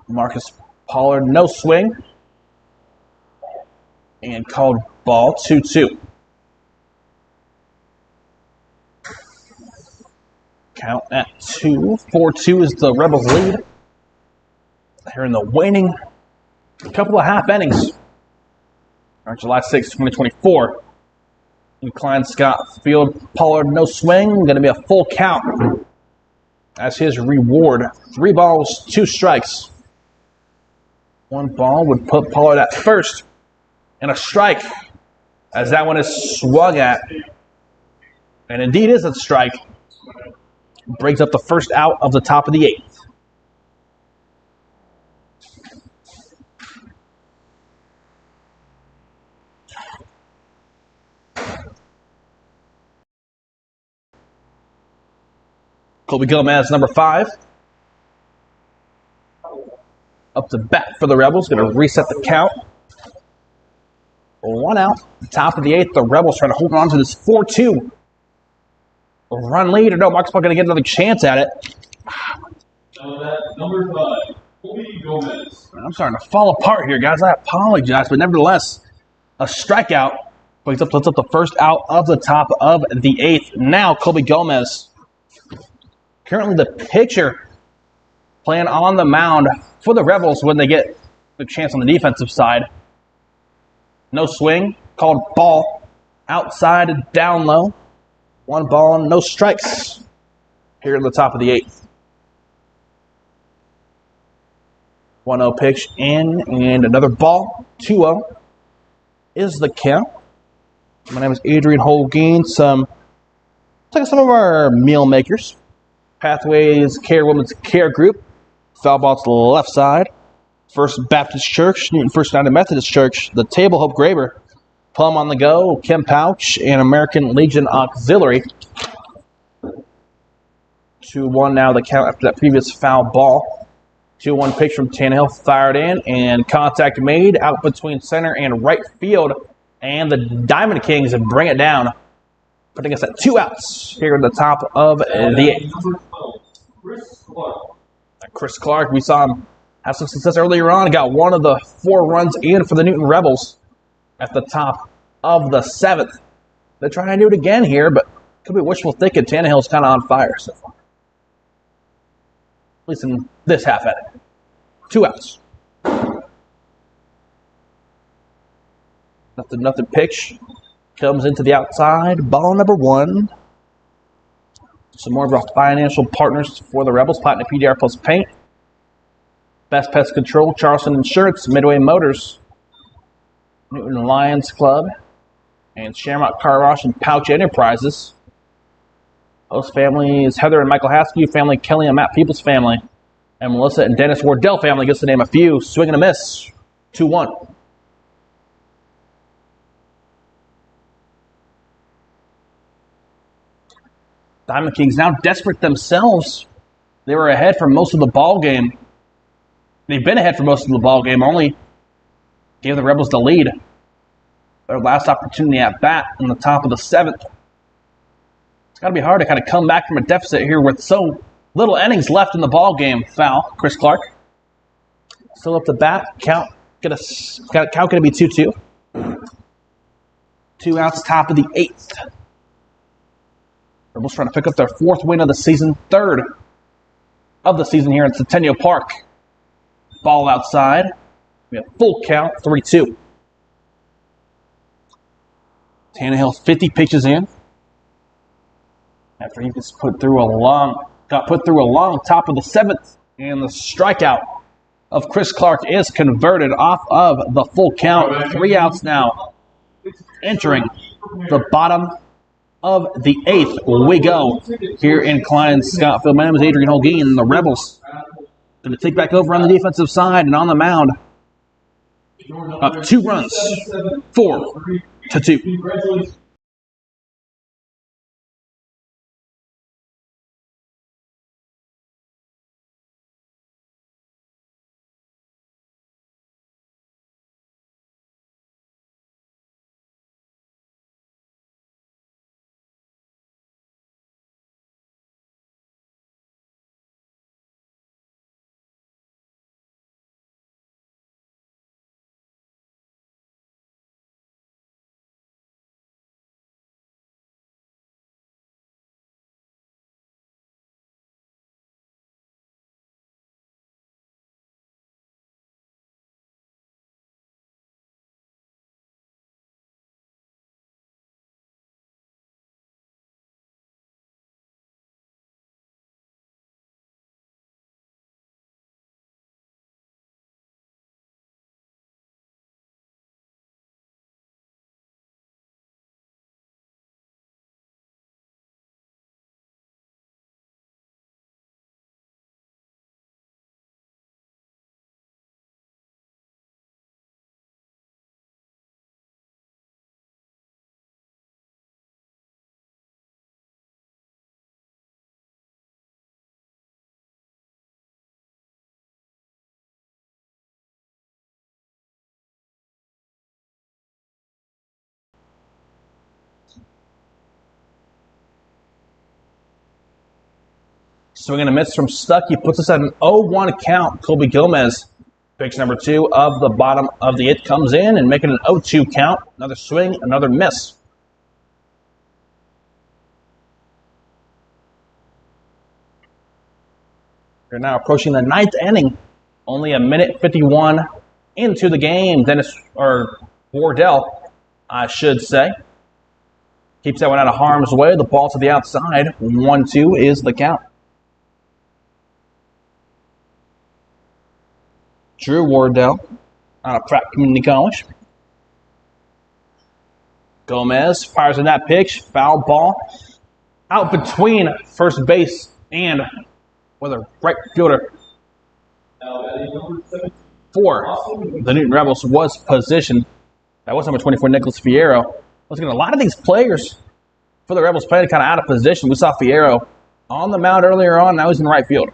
Marcus Pollard, no swing. And called ball 2-2. Count at 2. 4-2 is the Rebels' lead. Here in the waning couple of half innings. On July 6, 2024. In Klein Scott Field, Pollard no swing. Going to be a full count as his reward. 3 balls, 2 strikes. 1 ball would put Pollard at first. And a strike as that one is swung at. And indeed is a strike. Brings up the first out of the top of the 8th. Colby Gomez, number 5. Up to bat for the Rebels. Going to reset the count. 1 out. Top of the 8th. The Rebels trying to hold on to this 4-2 run lead. Or no, Mark's probably going to get another chance at it. Number 5, Colby Gomez. I'm starting to fall apart here, guys. I apologize, but nevertheless, a strikeout brings up the first out of the top of the 8th. Now, Colby Gomez, currently the pitcher, playing on the mound for the Rebels when they get the chance on the defensive side. No swing, called ball, outside and down low. 1 ball, no strikes here in the top of the 8th. 1-0 pitch in, and another ball. 2-0 is the count. My name is Adrian Holguin. Some of our meal makers. Pathways Care Women's Care Group. Foul ball to the left side. First Baptist Church, Newton First United Methodist Church, the Table Hope Graber. Plum on the Go, Kim Pouch, and American Legion Auxiliary. 2-1 now the count after that previous foul ball. 2-1 pitch from Tannehill, fired in, and contact made out between center and right field. And the Diamond Kings bring it down, putting us at 2 outs here at the top of the 8th. Number 12, Chris Clark. Chris Clark, we saw him have some success earlier on. Got one of the 4 runs in for the Newton Rebels at the top of the 7th. They're trying to do it again here, but could be wishful thinking. Tannehill's kind of on fire so far. At least in this half inning. 2 outs. Nothing pitch. Comes into the outside. Ball number 1. Some more of our financial partners for the Rebels. Platinum PDR Plus Paint. Best Pest Control. Charleston Insurance. Midway Motors. Newton Lions Club. And Shamrock Car Wash and Pouch Enterprises. Host family is Heather and Michael Haskew. Family Kelly and Matt Peoples family. And Melissa and Dennis Wardell family, just to name a few. Swing and a miss. 2-1. Diamond Kings now desperate themselves. They were ahead for most of the ball game. They've been ahead for most of the ball game. Only gave the Rebels the lead. Their last opportunity at bat in the top of the 7th. It's got to be hard to kind of come back from a deficit here with so little innings left in the ball game. Foul, Chris Clark. Still up the bat. Count going to be 2-2. 2 outs, top of the 8th. Rebels trying to pick up their 4th win of the season, 3rd of the season here in Centennial Park. Ball outside. We have full count, 3-2. Tannehill 50 pitches in. After he gets got put through a long top of the 7th, and the strikeout of Chris Clark is converted off of the full count. 3 outs now. Entering the bottom of the 8th. We go here in Klein-Scottville. My name is Adrian Holguin, and the Rebels going to take back over on the defensive side and on the mound. Up 2 runs, 4-2. Swing and a miss from Stuckey puts us at an 0-1 count. Colby Gomez, pitch number 2 of the bottom of the 8th, comes in and making an 0-2 count. Another swing, another miss. We're now approaching the 9th inning. Only a minute 51 into the game. Wardell, I should say. Keeps that one out of harm's way. The ball to the outside. 1-2 is the count. Drew Wardell out of Pratt Community College. Gomez fires in that pitch. Foul ball out between first base and a right fielder for the Newton Rebels was positioned. That was number 24, Nicholas Fierro. Once again, a lot of these players for the Rebels playing kind of out of position. We saw Fierro on the mound earlier on. Now he's in right field.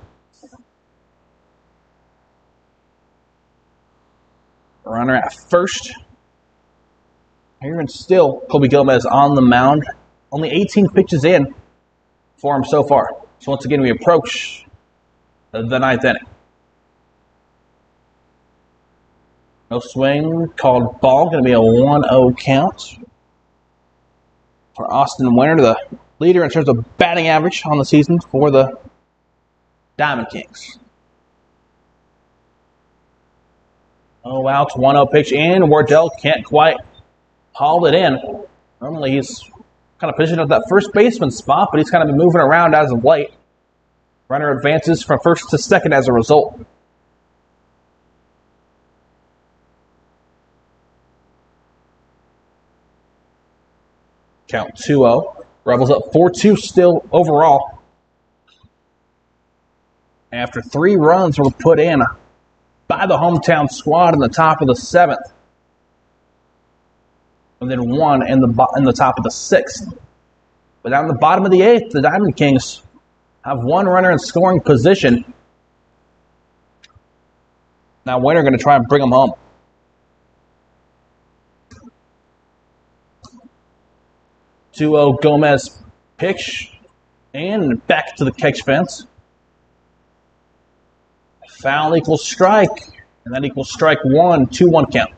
Runner at first. Here and still, Colby Gomez on the mound. Only 18 pitches in for him so far. So once again, we approach the 9th inning. No swing, called ball. Going to be a 1-0 count for Austin Winter, the leader in terms of batting average on the season for the Diamond Kings. Oh, outs, 1-0 pitch in. Wardell can't quite haul it in. Normally he's kind of positioned at that first baseman spot, but he's kind of been moving around as of late. Runner advances from first to second as a result. Count 2-0. Rebels up 4-2 still overall. After 3 runs were put in by the hometown squad in the top of the 7th. And then 1 in the top of the 6th. But down the bottom of the 8th, the Diamond Kings have 1 runner in scoring position. Now Winter going to try and bring them home. Gomez pitch and back to the catch fence. Foul equals strike, and that equals strike 1, 2-1 count.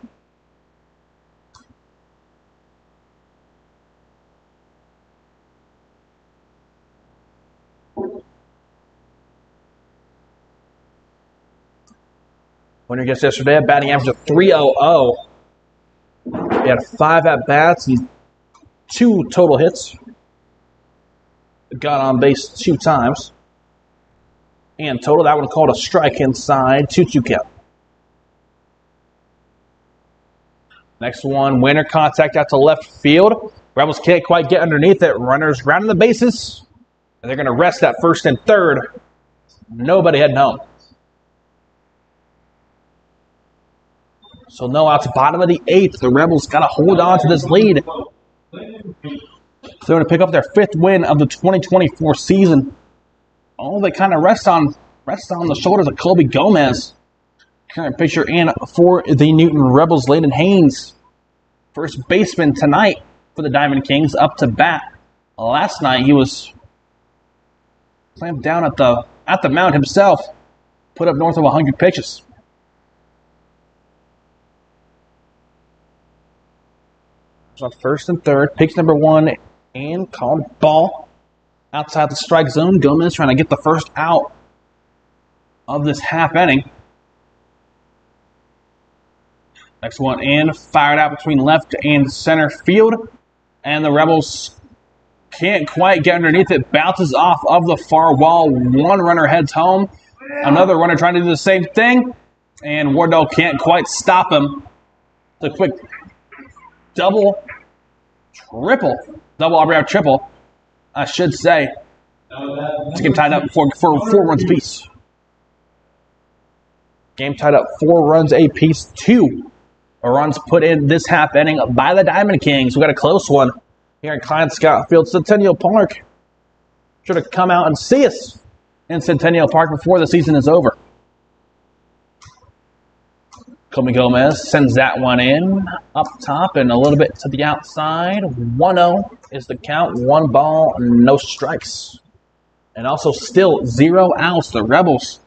Winter gets yesterday a batting average of .300. He had 5 at-bats and 2 total hits. Got on base 2 times. And total, that one called a strike inside, 2-2 count. Next one, Winter contact out to left field. Rebels can't quite get underneath it. Runners rounding the bases. And they're going to rest at first and third. Nobody heading home. So no outs, bottom of the 8th. The Rebels got to hold on to this lead. They're going to pick up their 5th win of the 2024 season. Oh, they kind of rest on the shoulders of Colby Gomez. Current pitcher in for the Newton Rebels, Landon Haynes. First baseman tonight for the Diamond Kings, up to bat. Last night he was clamped down at the mound himself. Put up north of 100 pitches. So first and third, pitch number 1 and called ball. Outside the strike zone, Gomez trying to get the first out of this half inning. Next one in, fired out between left and center field. And the Rebels can't quite get underneath it. Bounces off of the far wall. 1 runner heads home. Another runner trying to do the same thing. And Wardell can't quite stop him. The quick double triple, I should say, to get tied up for 4 runs apiece. Game tied up 4 runs apiece. 2 runs put in this half inning by the Diamond Kings. We got a close one here in Klein Scott Field, Centennial Park. Sure to come out and see us in Centennial Park before the season is over. Colby Gomez sends that one in up top and a little bit to the outside. 1-0 is the count. 1 ball, no strikes. And also still 0 outs. The Rebels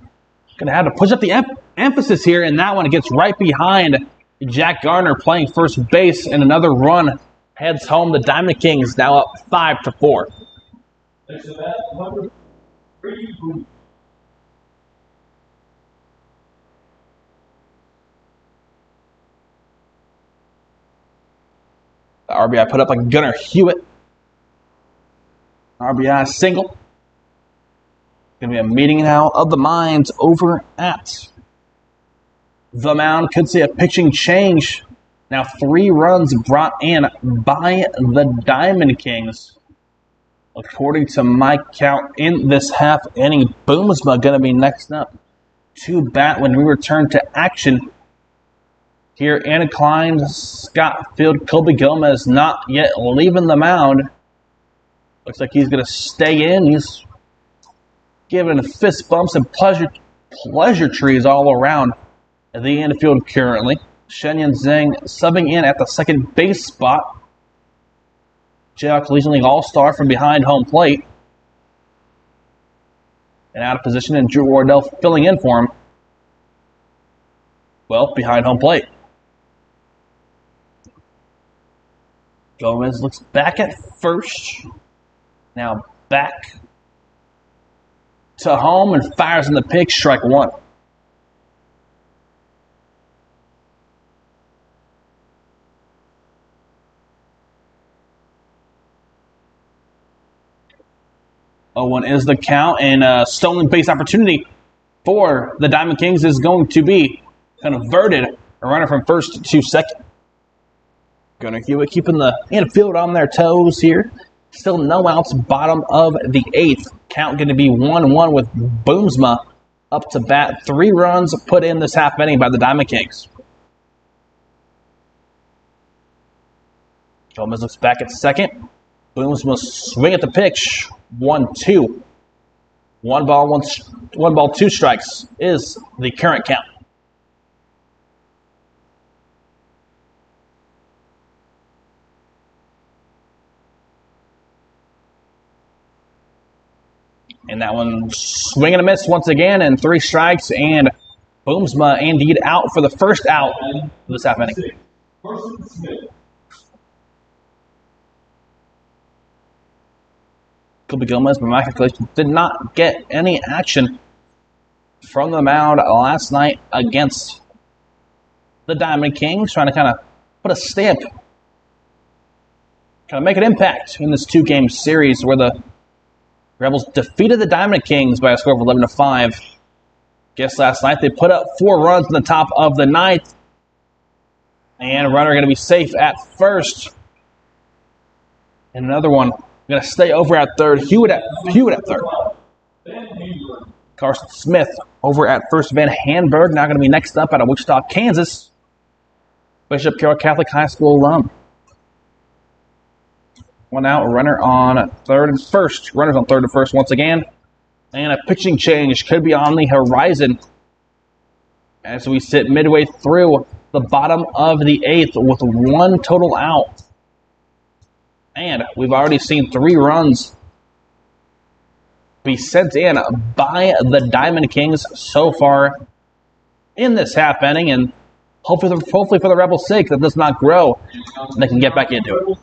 going to have to push up the emphasis here, and that one gets right behind Jack Gardner playing first base, and another run heads home. The Diamond Kings now up 5-4. Next to bat, number 3, Boone. The RBI put up by Gunnar Hewitt. RBI single. Going to be a meeting now of the minds over at the mound. Could see a pitching change. Now 3 runs brought in by the Diamond Kings. According to my count in this half inning, Boomsma going to be next up to bat when we return to action. Here, Anna Klein, Scott Field, Colby Gomez not yet leaving the mound. Looks like he's going to stay in. He's giving fist bumps and pleasure trees all around the infield currently. Shenyan Zhang subbing in at the second base spot. Jayhawk Legion League All-Star from behind home plate. And out of position, and Drew Wardell filling in for him. Well, behind home plate. Gomez looks back at first. Now back to home and fires in the pitch, strike 1. One is the count, and a stolen base opportunity for the Diamond Kings is going to be converted. A runner from first to second. Gunnar Hewitt keeping the infield on their toes here. Still no outs, bottom of the 8th. Count going to be 1-1 with Boomsma up to bat. 3 runs put in this half inning by the Diamond Kings. Gomez looks back at second. Boomsma swing at the pitch. 1-2. 1 ball, 2 strikes is the current count. And that one swing and a miss once again, and 3 strikes, and Boomsma indeed out for the first out of this half inning. Carson Smith. Colby Gomez, by my calculation, did not get any action from the mound last night against the Diamond Kings, trying to kind of put a stamp, kind of make an impact in this 2-game series where the Rebels defeated the Diamond Kings by a score of 11-5. Guess last night they put up 4 runs in the top of the 9th. And a runner going to be safe at first. And another one going to stay over at third. Hewitt at third. Carson Smith over at first. Van Hanberg now going to be next up out of Wichita, Kansas. Bishop Carroll Catholic High School alum. 1 out, runner on third and first. Runners on third and first once again. And a pitching change could be on the horizon as we sit midway through the bottom of the 8th with 1 total out. And we've already seen 3 runs be sent in by the Diamond Kings so far in this half inning. And hopefully for the Rebels' sake that does not grow and they can get back into it.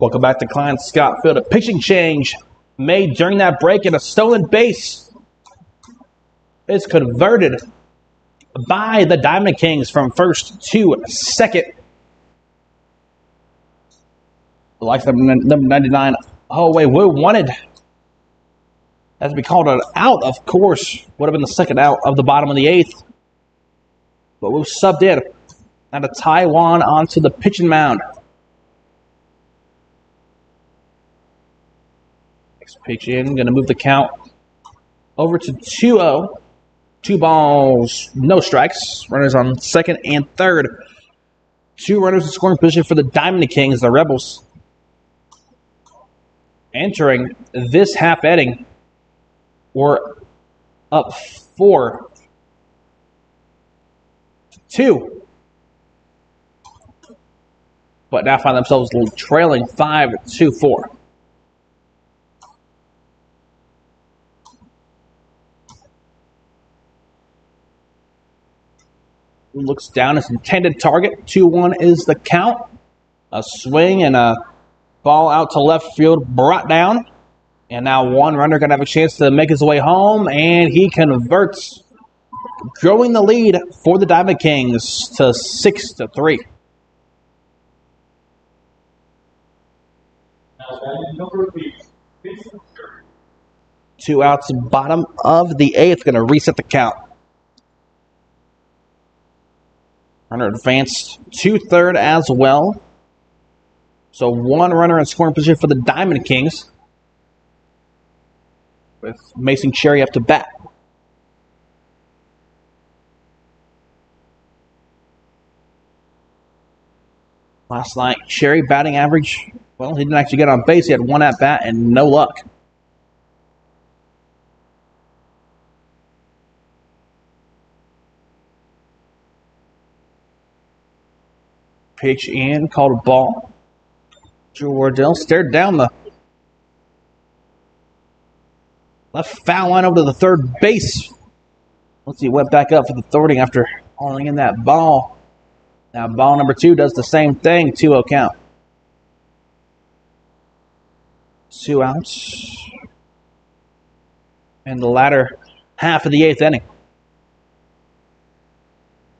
Welcome back to Klein Scott Field. A pitching change made during that break, and a stolen base is converted by the Diamond Kings from first to second. The likes of number 99, Holloway Wu wanted as we called it out, of course. Would have been the second out of the bottom of the eighth. But Wu subbed in. Out of Taiwan onto the pitching mound. Next pitch in, going to move the count over to 2-0. 2 balls, no strikes. Runners on second and third. 2 runners in scoring position for the Diamond Kings, the Rebels. Entering this half inning, we're up 4-2. But now find themselves trailing 5-4. Looks down his intended target. 2-1 is the count. A swing and a ball out to left field brought down. And now one runner going to have a chance to make his way home. And he converts, growing the lead for the Diamond Kings to 6-3. Now batting number 8, Mason Cherry. 2 outs, bottom of the eighth, going to reset the count. Runner advanced to third as well. So 1 runner in scoring position for the Diamond Kings, with Mason Cherry up to bat. Last night, Cherry batting average, well, he didn't actually get on base. He had 1 at bat and no luck. Pitch in, called a ball. Drew Wardell stared down the left foul line over to the third base. Once he went back up for the third inning after hauling in that ball. Now ball number 2 does the same thing, 2-0 count. 2 outs. In the latter half of the 8th inning.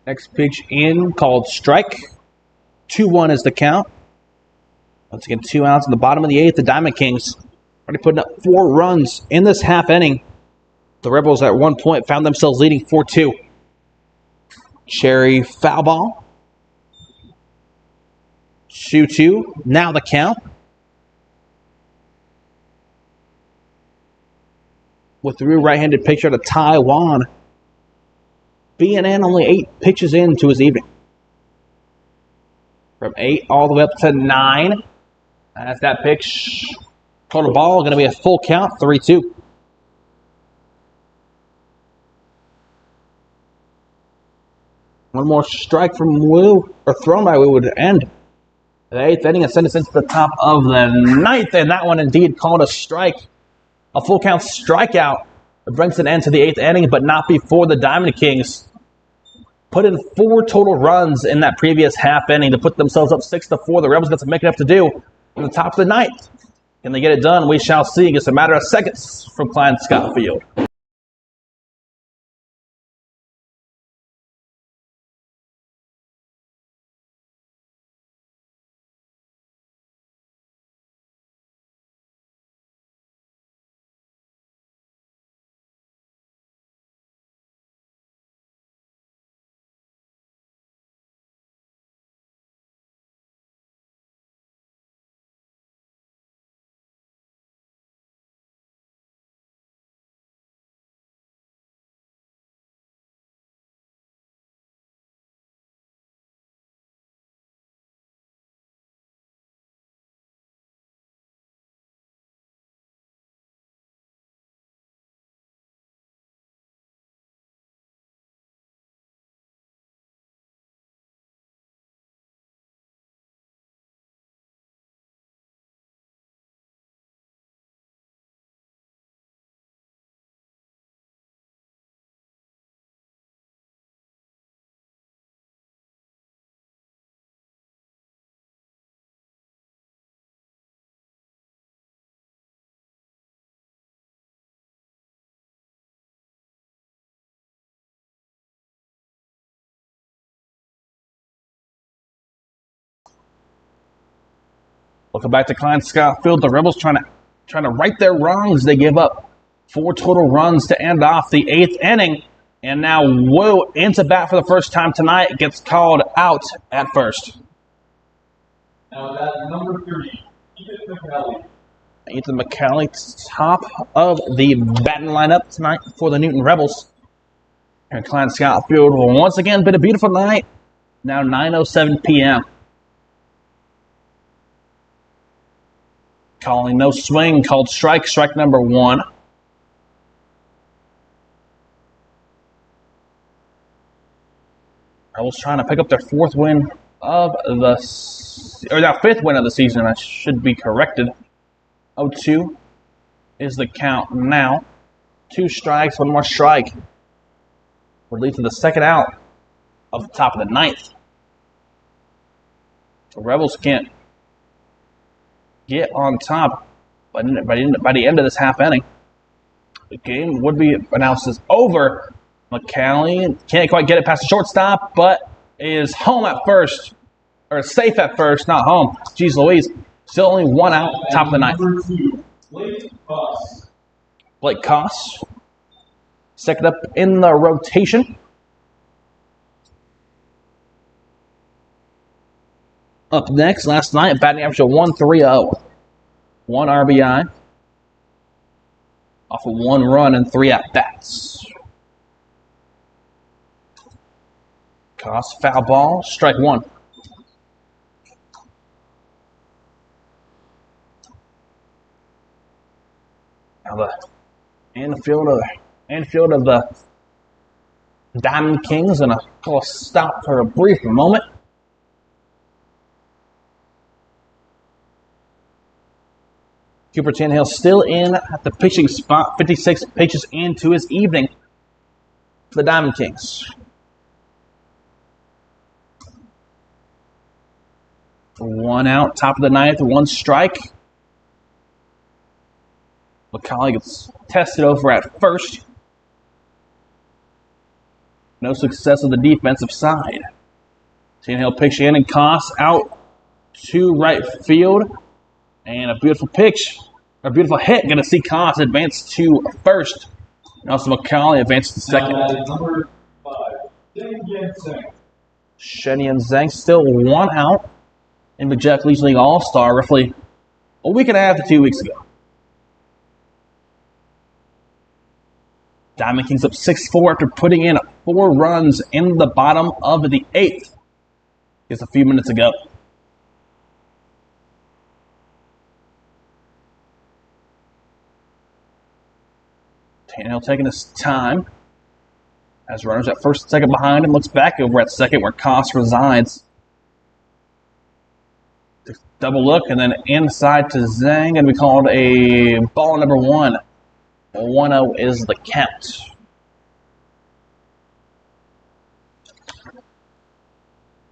Next pitch in, called strike. 2-1 is the count. Once again, 2 outs in the bottom of the 8th. The Diamond Kings already putting up 4 runs in this half inning. The Rebels at one point found themselves leading 4-2. Cherry foul ball. 2-2. Now the count. With the real right-handed pitcher to Taiwan. BNN only 8 pitches into his evening. From 8 all the way up to 9. As that pitch, total ball, going to be a full count, 3-2. One more strike from Wu, or thrown by Wu, would end the 8th inning and send us into the top of the 9th. And that one indeed called a strike. A full count strikeout. It brings an end to the 8th inning, but not before the Diamond Kings put in 4 total runs in that previous half inning to put themselves up 6-4. The Rebels got some making up to do in the top of the 9th. Can they get it done? We shall see. It's a matter of seconds from Klein Scott Field. Welcome back to Klein Scott Field. The Rebels trying to right their wrongs. They give up 4 total runs to end off the 8th inning. And now Wu into bat for the first time tonight. Gets called out at first. Now at number 30, Ethan McCallie. Ethan McCallie, top of the batting lineup tonight for the Newton Rebels. Here at Klein Scott Field will once again been a beautiful night. Now 9:07 p.m. Calling no swing, called strike number 1. Rebels trying to pick up their 4th win of their 5th win of the season. I should be corrected. 0-2 is the count now. 2 strikes, 1 more strike. Would lead to the second out of the top of the 9th. The Rebels can't get on top by the end of this half inning. The game would be announced as over. McCallie can't quite get it past the shortstop, but is home at first. Or safe at first, not home. Jeez Louise. Still only 1 out, top of the 9th. Number 2, Blake Koss. Second up in the rotation. Up next, last night, batting average of 1.30. 1 RBI. Off of 1 run and 3 at-bats. Koss, foul ball, strike 1. Now the infield of the Diamond Kings, and a call stop for a brief moment. Cooper Tannehill still in at the pitching spot, 56 pitches into his evening for the Diamond Kings. 1 out, top of the 9th, 1 strike. McCallie gets tested over at first. No success on the defensive side. Tannehill pitch in and Koss out to right field. And a beautiful pitch, a beautiful hit. Going to see Koss advance to first. And also McCallie advances to second. Now at number 5, Shen Zhang. Shen Zhang still 1 out in the Jet League League All-Star roughly a week and a half to 2 weeks ago. Diamond Kings up 6-4 after putting in 4 runs in the bottom of the 8th. Just a few minutes ago. Tannehill taking his time as runners at first and second behind him. Looks back over at second where Koss resides. Double look and then inside to Zhang, and we called a ball number 1. 1-0 is the count.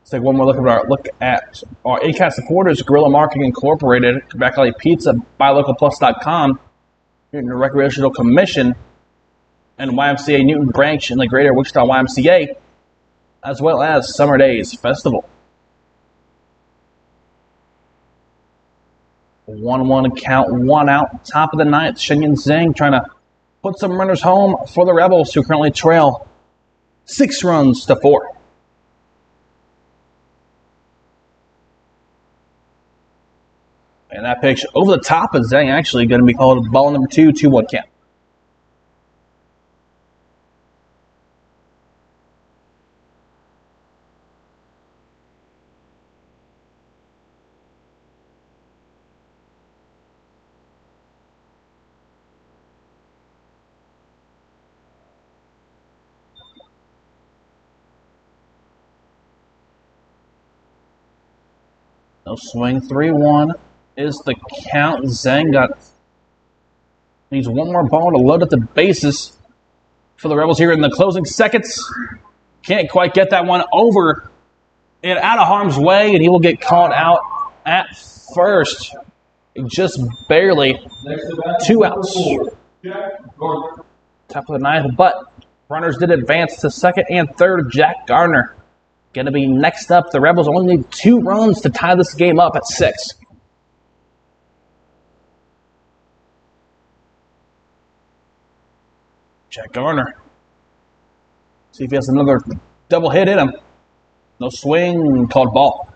Let's take one more look at our ACAST supporters. Guerrilla Marketing Incorporated, Quebec Valley Pizza, BuyLocalPlus.com, Newton Recreational Commission, and YMCA Newton Branch in the Greater Wichita YMCA, as well as Summer Days Festival. 1-1 count, 1 out, top of the 9th. Shen Zhang trying to put some runners home for the Rebels, who currently trail 6 runs to 4. And that pitch over the top of Zhang actually going to be called ball number 2, 2-1 count. No swing, 3-1 is the count. Zhang needs 1 more ball to load up the bases for the Rebels here in the closing seconds. Can't quite get that one over and out of harm's way, and he will get called out at first. Just barely. 2 outs. Jack Gardner. Top of the 9th, but runners did advance to second and third. Jack Gardner going to be next up. The Rebels only need 2 runs to tie this game up at 6. Jack Garner. See if he has another double hit in him. No swing, called ball.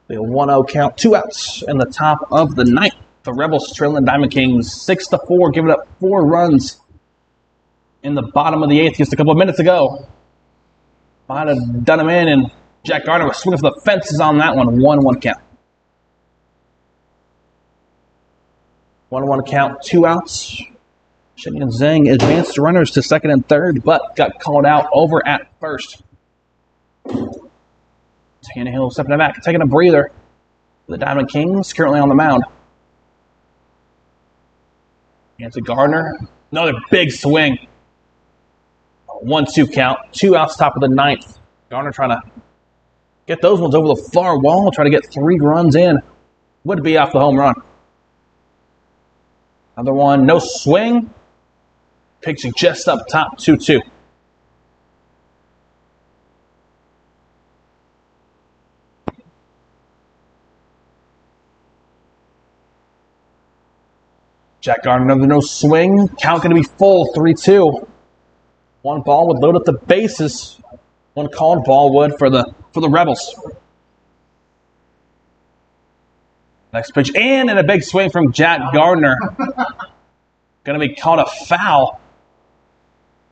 The 1-0 count, 2 outs in the top of the ninth. The Rebels trailing Diamond Kings 6-4, giving up 4 runs in the bottom of the 8th just a couple of minutes ago. Might have done him in, and Jack Garner was swinging for the fences on that one. 1-1 count. 1-1 count, 2 outs. Shen and Zhang advanced runners to second and third, but got called out over at first. Tannehill stepping back, taking a breather. The Diamond Kings currently on the mound. Hands to Gardner. Another big swing. 1-2 count. 2 outs top of the ninth. Gardner trying to get those ones over the far wall. Try to get 3 runs in. Would be off the home run. Another one. No swing. Pitch just up top. 2-2. Jack Gardner, another no swing. Count going to be full, 3-2. 1 ball would load up the bases. 1 called ball would for the Rebels. Next pitch in, and a big swing from Jack Gardner. Going to be called a foul.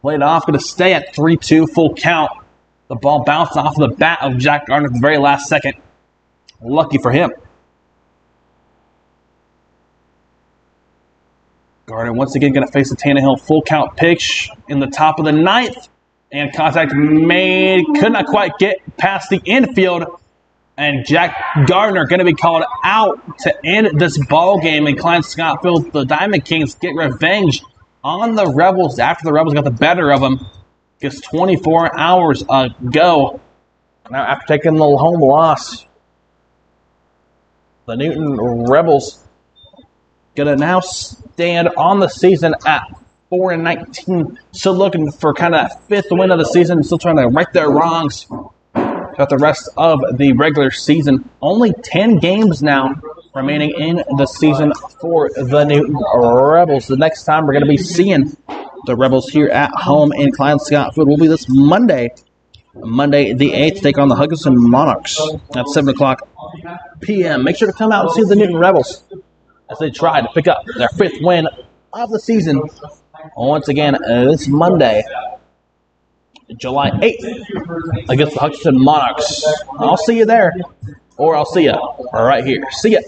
Played off, going to stay at 3-2, full count. The ball bounced off the bat of Jack Gardner at the very last second. Lucky for him. Gardner once again going to face the Tannehill full count pitch in the top of the ninth. And contact made. Could not quite get past the infield. And Jack Gardner going to be called out to end this ball game. And Klein Scott Field, the Diamond Kings get revenge on the Rebels after the Rebels got the better of them just 24 hours ago. Now after taking the home loss, the Newton Rebels gonna now stand on the season at 4-19. Still looking for kind of 5th win of the season. Still trying to right their wrongs throughout the rest of the regular season. Only 10 games now remaining in the season for the Newton Rebels. The next time we're going to be seeing the Rebels here at home in Klein Scott Field will be this Monday the 8th, take on the Huggison Monarchs at 7 o'clock p.m. Make sure to come out and see the Newton Rebels as they try to pick up their 5th win of the season once again this Monday, July 8th, against the Huggison Monarchs. I'll see you there, or I'll see you right here. See ya.